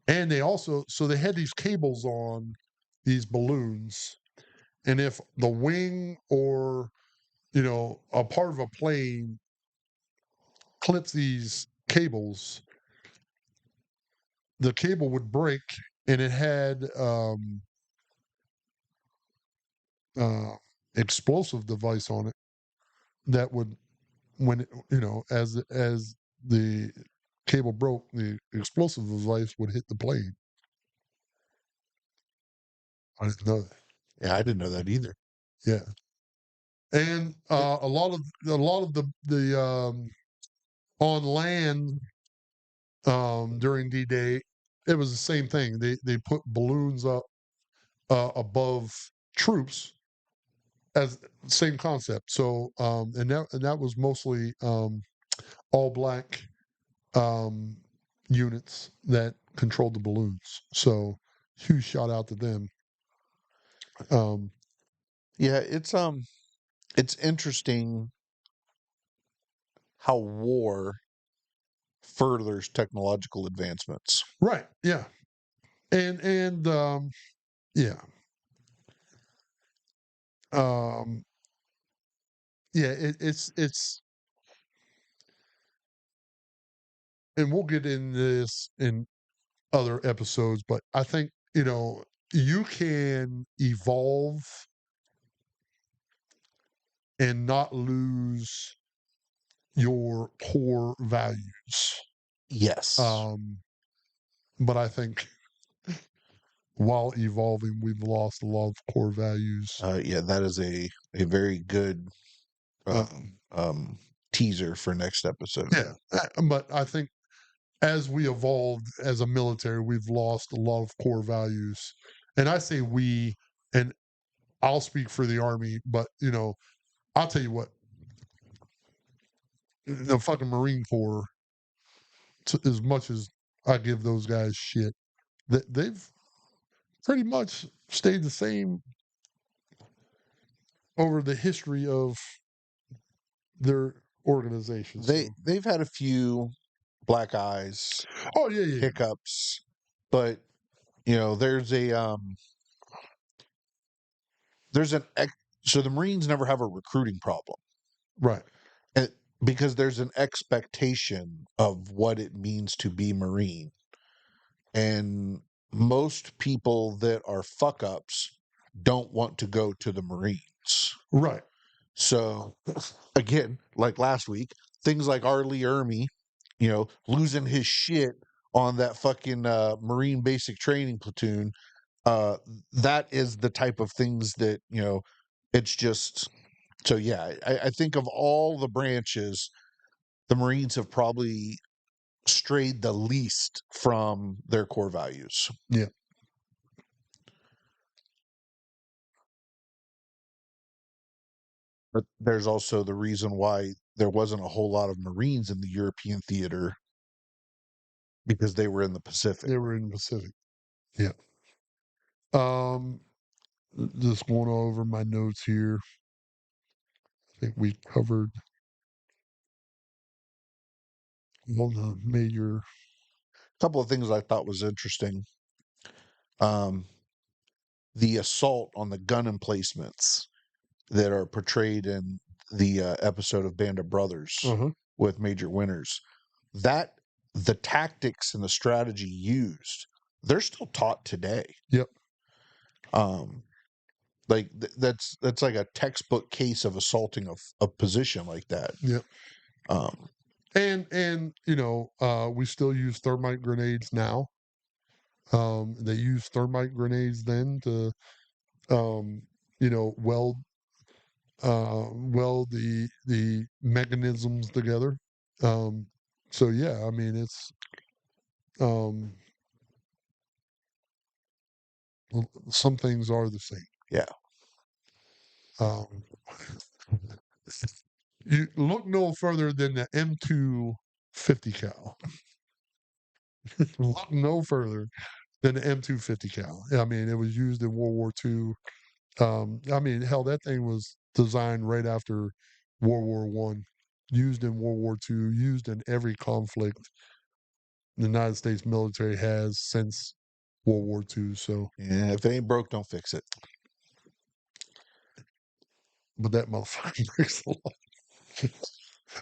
and they also, so they had these cables on these balloons, and if the wing or a part of a plane clips these cables, the cable would break, and it had uh, explosive device on it that would, when as the cable broke, the explosive device would hit the plane. I didn't know that. Yeah, I didn't know that either. Yeah, and a lot of the on land during D-Day, it was the same thing. They put balloons up above troops as same concept. So and that was mostly all black um, units that controlled the balloons. So huge shout out to them. Um, Yeah, it's interesting how war furthers technological advancements. right, yeah, and yeah, um, yeah. It's and we'll get in this in other episodes, but I think you can evolve and not lose your core values. Yes. Um, but I think while evolving, we've lost a lot of core values. Yeah, that is a very good Um, um, teaser for next episode. yeah, but I think as we evolved as a military, we've lost a lot of core values. And I say we, and I'll speak for the Army, but I'll tell you what, the fucking Marine Corps, as much as I give those guys shit, that they've pretty much stayed the same over the history of their organization. So, They've had a few black eyes, oh yeah, yeah, hiccups, but there's an so the Marines never have a recruiting problem. right, And because there's an expectation of what it means to be Marine. And most people that are fuck ups don't want to go to the Marines. right, So again, like last week, things like Arlie Ermy, losing his shit on that fucking Marine basic training platoon, uh, that is the type of things that, it's just. So yeah, I think of all the branches, the Marines have probably strayed the least from their core values. Yeah. But there's also the reason why there wasn't a whole lot of Marines in the European theater, because they were in the Pacific. They were in the Pacific. Yeah. Um, just going over my notes here. I think we covered all the major. A couple of things I thought was interesting. Um, the assault on the gun emplacements that are portrayed in the episode of Band of Brothers Uh-huh. with Major Winters, that the tactics and the strategy used, they're still taught today. Yep. Um, like that's like a textbook case of assaulting a position like that. Yep. Um, And we still use thermite grenades now. They used thermite grenades then to weld the mechanisms together. So yeah, I mean it's um some things are the same. yeah, Um, you look no further than the M250 cal. Look no further than the M250 cal. I mean, it was used in World War II. I mean, hell, that thing was designed right after World War One, used in World War II, used in every conflict the United States military has since World War II. So, yeah. If it ain't broke, don't fix it. but that motherfucker breaks the law.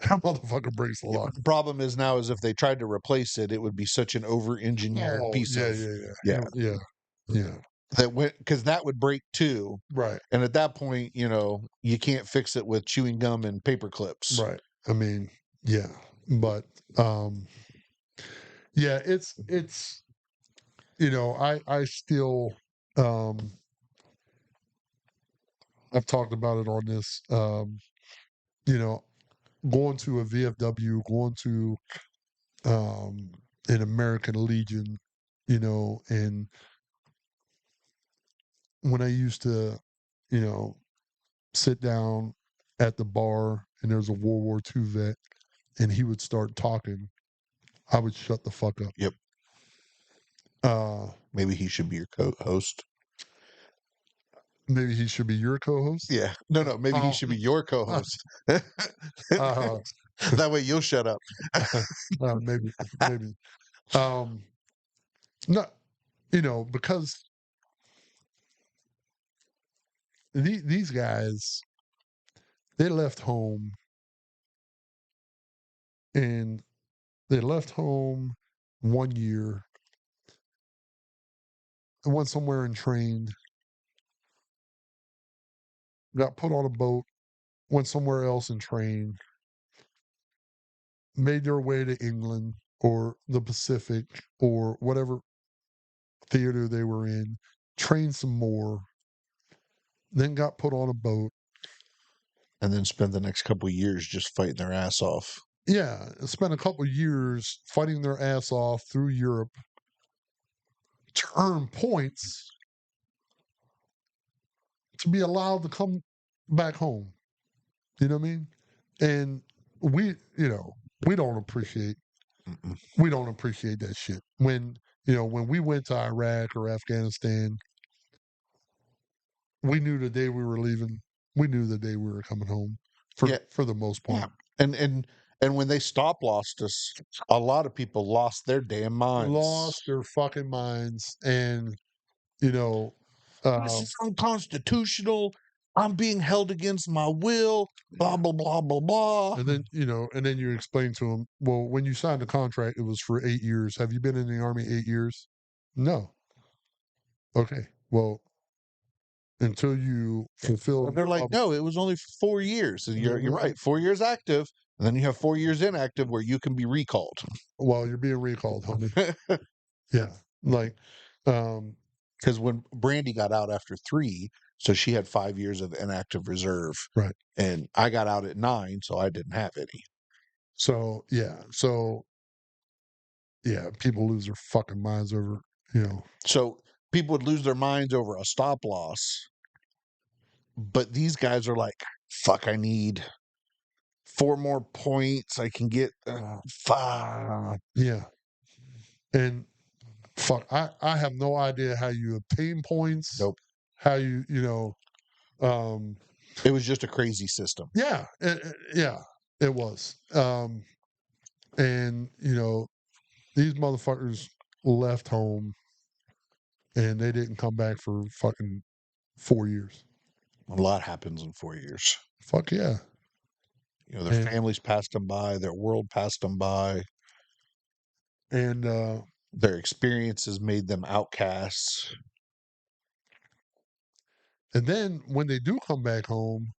That motherfucker breaks the Yeah, law. but the problem is now is if they tried to replace it, it would be such an over-engineered Oh, piece of yeah yeah. that went, because that would break too. Right, And at that point, you can't fix it with chewing gum and paper clips. right. I mean, yeah, but yeah, it's I still um I've talked about it on this you know going to a VFW, going to um an American Legion, and when I used to, you know, sit down at the bar and there's a World War II vet and he would start talking, I would shut the fuck up. Yep. Uh, Maybe he should be your co-host. maybe he should be your co-host. Yeah. No. Maybe he Oh, should be your co-host. uh, That way you'll shut up. maybe. Um, no, because these guys, they left home and they left home 1 year, went somewhere and trained, got put on a boat, went somewhere else and trained, made their way to England or the Pacific or whatever theater they were in, trained some more, then got put on a boat. And then spend the next couple of years just fighting their ass off. Yeah, spent a couple of years fighting their ass off through Europe to earn points to be allowed to come back home. You know what I mean? And we, we don't appreciate Mm-mm. we don't appreciate that shit. When we went to Iraq or Afghanistan, we knew the day we were leaving, we knew the day we were coming home Yeah. for the most part. Yeah. And when they stop lost us, a lot of people lost their damn minds. Lost their fucking minds, and This is unconstitutional. I'm being held against my will. Blah blah blah blah blah. and then you explain to them, well, when you signed the contract, it was for 8 years. Have you been in the Army 8 years? No. Okay. Well, until you fulfill. And they're like, no, it was only for 4 years. And you're right, 4 years active, and then you have 4 years inactive where you can be recalled. Well, you're being recalled, homie. Yeah. Like, Because when Brandy got out after 3, so she had 5 years of inactive reserve, Right. and I got out at 9, so I didn't have any. So people lose their fucking minds over, So people would lose their minds over a stop loss, but these guys are like, "Fuck, I need 4 more points. I can get fuck." yeah. And fuck, I have no idea how you obtain points, Nope. how um, It was just a crazy system. yeah, yeah, it was. And these motherfuckers left home and they didn't come back for fucking 4 years. A lot happens in 4 years. Fuck yeah. Their And families passed them by, their world passed them by, and their experiences made them outcasts. and then when they do come back home,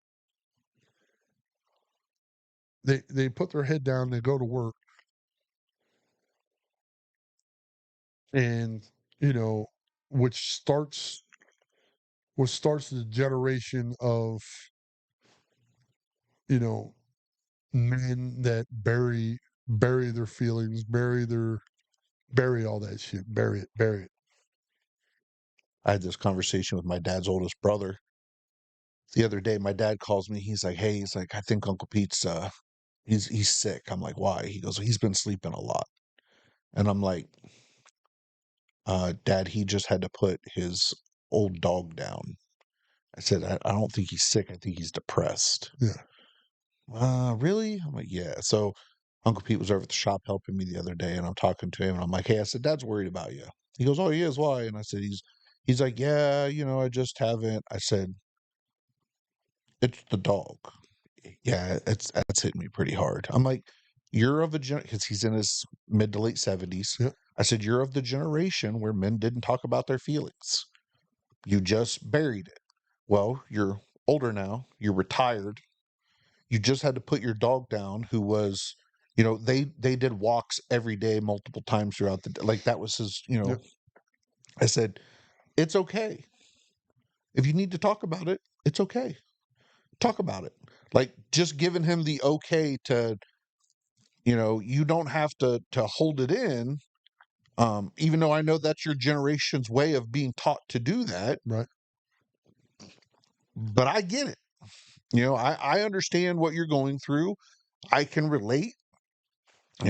they put their head down, they go to work, and you know, which starts the generation of you know men that bury their feelings, bury all that shit, bury it. I had this conversation with my dad's oldest brother the other day. My dad calls me. He's like, "Hey," he's like, "I think Uncle Pete's he's sick." I'm like, "Why?" He goes, "He's been sleeping a lot." And I'm like, "Dad, he just had to put his old dog down." I said, I don't think he's sick. I think he's depressed." Yeah, Really? I'm like, "Yeah." So Uncle Pete was over at the shop helping me the other day, and I'm talking to him, and I'm like, "Hey," I said, "Dad's worried about you." He goes, "Oh, he is? Why?" And I said, he's like, "Yeah, I just haven't." I said, "It's the dog." Yeah, that's hit me pretty hard. I'm like, "You're of a because he's in his mid to late 70s." yeah, I said, "You're of the generation where men didn't talk about their feelings. You just buried it. Well, you're older now. You're retired. You just had to put your dog down, who was, they did walks every day, multiple times throughout the day. Like that was his, yeah, I said, it's okay. If you need to talk about it, it's okay. Talk about it." Like just giving him the okay to, you don't have to hold it in. Even though I know that's your generation's way of being taught to do that, right, but I get it. I understand what you're going through. I can relate.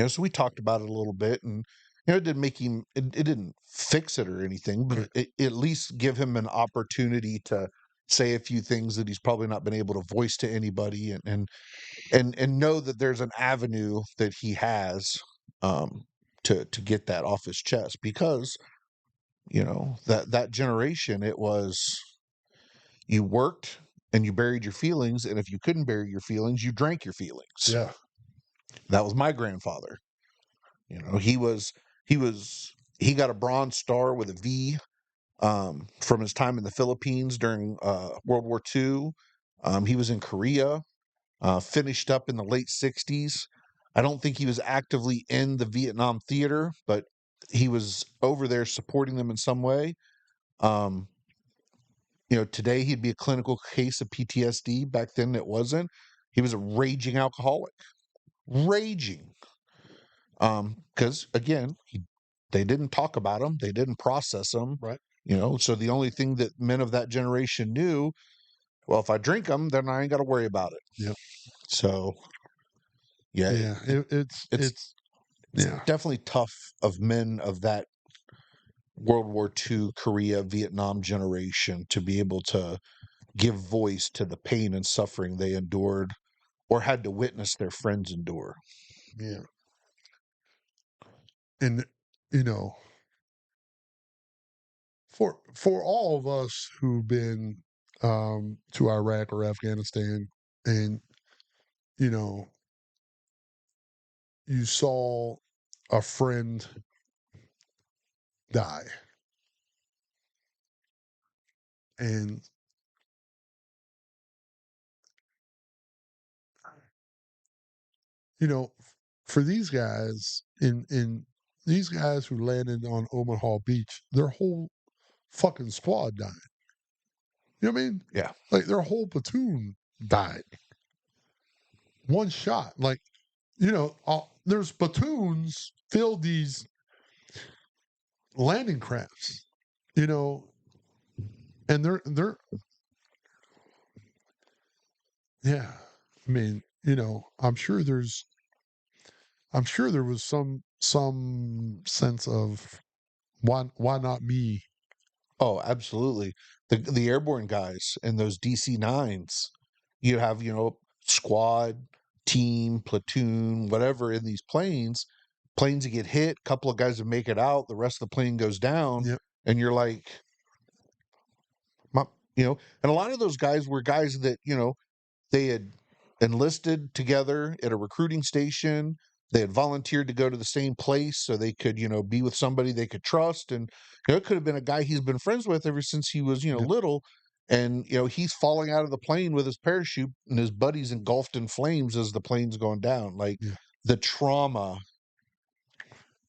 So we talked about it a little bit, and it didn't make him. It didn't fix it or anything, but right, it at least give him an opportunity to say a few things that he's probably not been able to voice to anybody, and know that there's an avenue that he has, um, to get that off his chest, because that generation, it was, you worked and you buried your feelings, and if you couldn't bury your feelings, you drank your feelings. yeah, That was my grandfather. He got a Bronze Star with a V, from his time in the Philippines during World War II. He was in Korea, finished up in the late 60s. I don't think he was actively in the Vietnam theater, but he was over there supporting them in some way. Um, Today he'd be a clinical case of PTSD. Back then it wasn't. He was a raging alcoholic, raging. Because again, they didn't talk about them, they didn't process them. right, So the only thing that men of that generation knew, well, if I drink them, then I ain't got to worry about it. yeah, So yeah, yeah. it's it's Yeah, definitely tough of men of that World War II, Korea, Vietnam generation to be able to give voice to the pain and suffering they endured or had to witness their friends endure. yeah. And you know, for all of us who've been to Iraq or Afghanistan, and you know, you saw a friend die, and for these guys in these guys who landed on Omaha Beach, fucking squad died. You know what I mean? Yeah. Like their whole platoon died. One shot. Like, there's platoons filled these landing crafts, you know, and they're yeah. I mean, I'm sure there was some sense of why not me? Oh, absolutely. The airborne guys and those DC-9s, you have, squad, team, platoon, whatever in these planes that get hit, a couple of guys that make it out, the rest of the plane goes down, Yep. and you're like, "My-" and a lot of those guys were guys that, they had enlisted together at a recruiting station. They had volunteered to go to the same place so they could, be with somebody they could trust. And it could have been a guy he's been friends with ever since he was, Yep. little. And he's falling out of the plane with his parachute, and his buddy's engulfed in flames as the plane's going down. Like Yeah. the trauma.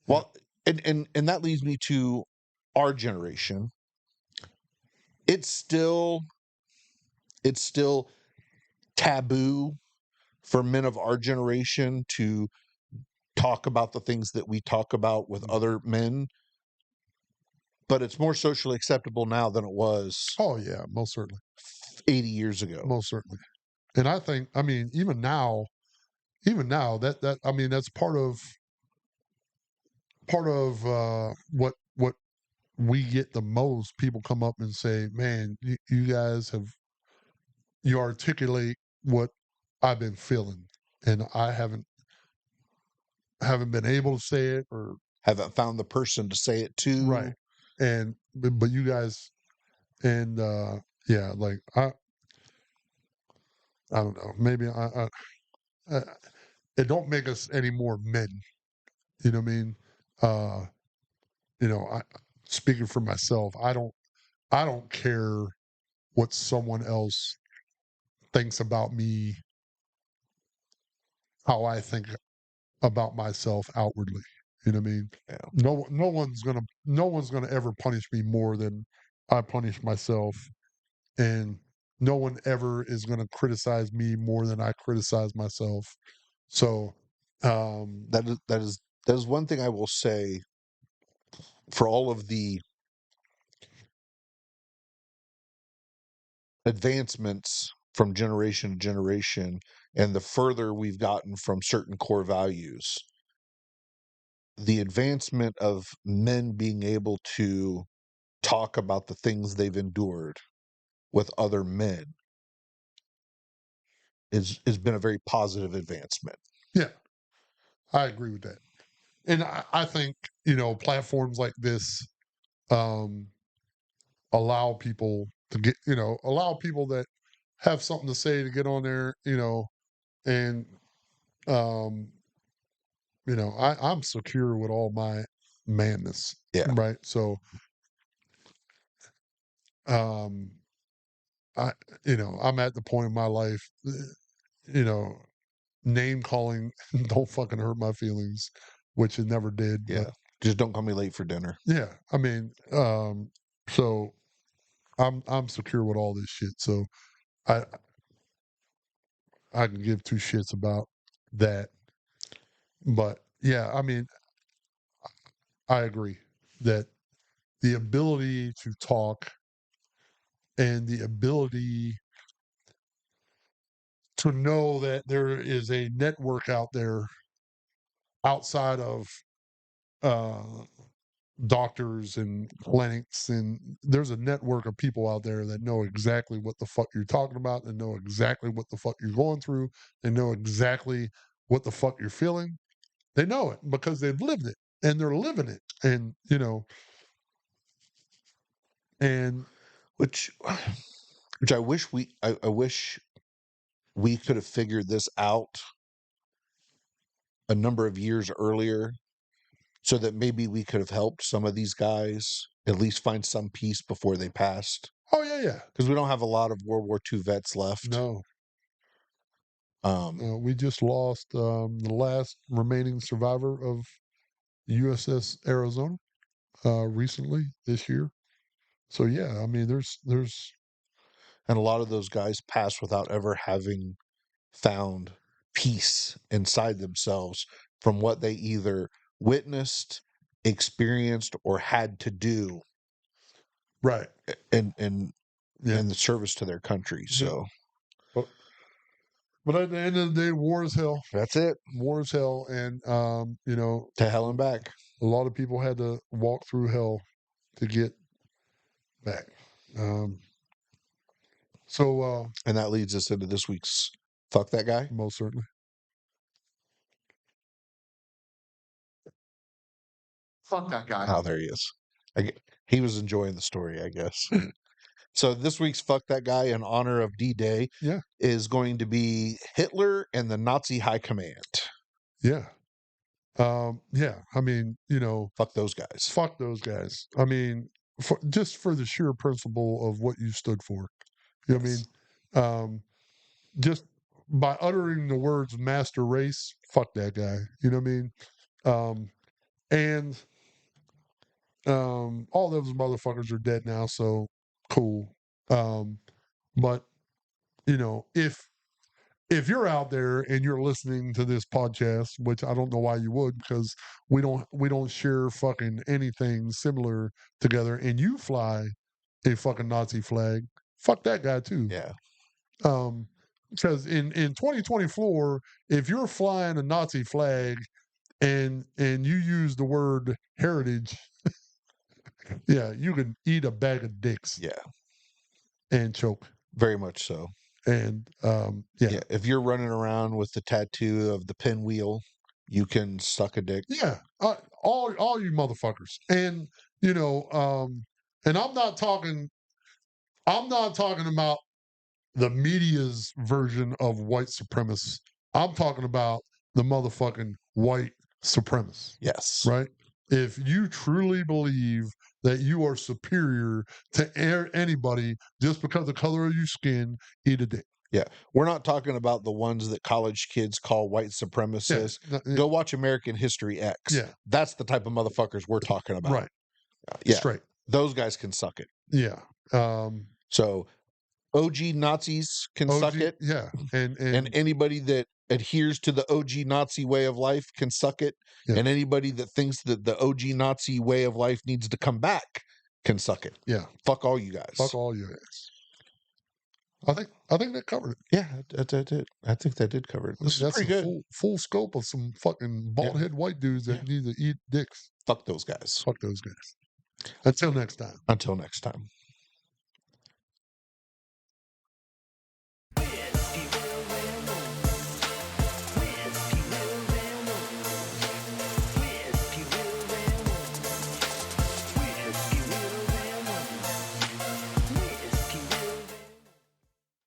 Yeah. Well, and that leads me to our generation. It's still taboo for men of our generation to talk about the things that we talk about with Mm. other men, but it's more socially acceptable now than it was Oh yeah, most certainly. 80 years ago. Most certainly. And I think, I mean, even now that I mean that's part of what we get the most. People come up and say, "Man, you guys you articulate what I've been feeling, and I haven't been able to say it or Haven't found the person to say it to. right." And but you guys and yeah, like I don't know, maybe I it don't make us any more men. You know what I mean? Uh, I speaking for myself, I don't care what someone else thinks about me, how I think about myself outwardly. You know what I mean? Yeah. No one's gonna ever punish me more than I punish myself, and no one ever is gonna criticize me more than I criticize myself. So, um, That is one thing I will say for all of the advancements from generation to generation and the further we've gotten from certain core values, the advancement of men being able to talk about the things they've endured with other men is has been a very positive advancement. yeah, I agree with that, and I think platforms like this um, allow people that have something to say to get on there, and um, I'm secure with all my madness, Yeah. right? So, um, I, I'm at the point in my life, you know, name calling don't fucking hurt my feelings, which it never did. But Yeah. Just don't call me late for dinner. yeah, I mean, so I'm secure with all this shit. So I I can give two shits about that. But yeah, I mean, I agree that the ability to talk and the ability to know that there is a network out there outside of uh, doctors and clinics, and there's a network of people out there that know exactly what the fuck you're talking about, and know exactly what the fuck you're going through, and know exactly what the fuck you're feeling. They know it because they've lived it and they're living it, and and Which which I wish we could have figured this out a number of years earlier so that maybe we could have helped some of these guys at least find some peace before they passed. oh yeah, yeah, Because we don't have a lot of World War II vets left. no, Um, we just lost the last remaining survivor of USS Arizona recently this year. So yeah, I mean, there's And a lot of those guys pass without ever having found peace inside themselves from what they either witnessed, experienced, or had to do right. in Yeah. in the service to their country. Yeah. So But, but at the end of the day, war is hell. that's it. War is hell, and you know, To hell and back. a lot of people had to walk through hell to get back. Um, so And that leads us into this week's fuck that guy. most certainly, fuck that guy. Oh, there he is. He was enjoying the story, I guess. So this week's fuck that guy in honor of D-Day Yeah, is going to be Hitler and the Nazi High Command. yeah, yeah. I mean, you know, Fuck those guys. fuck those guys. I mean, just for the sheer principle of what you stood for. You know what I Yes. mean? Just by uttering the words "master race," fuck that guy. You know what I mean? And all those motherfuckers are dead now, so cool. But you know, if you're out there and you're listening to this podcast, which I don't know why you would, because we don't share fucking anything similar together, and you fly a fucking Nazi flag, fuck that guy too. Yeah. Because in 2024, if you're flying a Nazi flag and you use the word heritage, yeah, you can eat a bag of dicks Yeah. and choke. Very much so. And yeah. Yeah. If you're running around with the tattoo of the pinwheel, you can suck a dick. Yeah, all you motherfuckers, and you know, and I'm not talking about the media's version of white supremacists. I'm talking about the motherfucking white supremacists, Yes. right? If you truly believe that you are superior to anybody just because of the color of your skin, eat a dick. Yeah. We're not talking about the ones that college kids call white Yeah, supremacists. Go watch American History X. yeah, That's the type of motherfuckers we're talking about. right, Yeah. straight, Those guys can suck it. yeah. So OG Nazis can suck OG, it. yeah, And anybody that adheres to the OG Nazi way of life can suck it. Yeah. And anybody that thinks that the OG Nazi way of life needs to come back can suck it. yeah, Fuck all you guys. fuck all your ass. I think that covered it. Yeah, that did. I think that did cover it. This is That's pretty the good. full scope of some fucking bald head white dudes that need to eat dicks. Fuck those guys. Fuck those guys. Until next time. Until next time.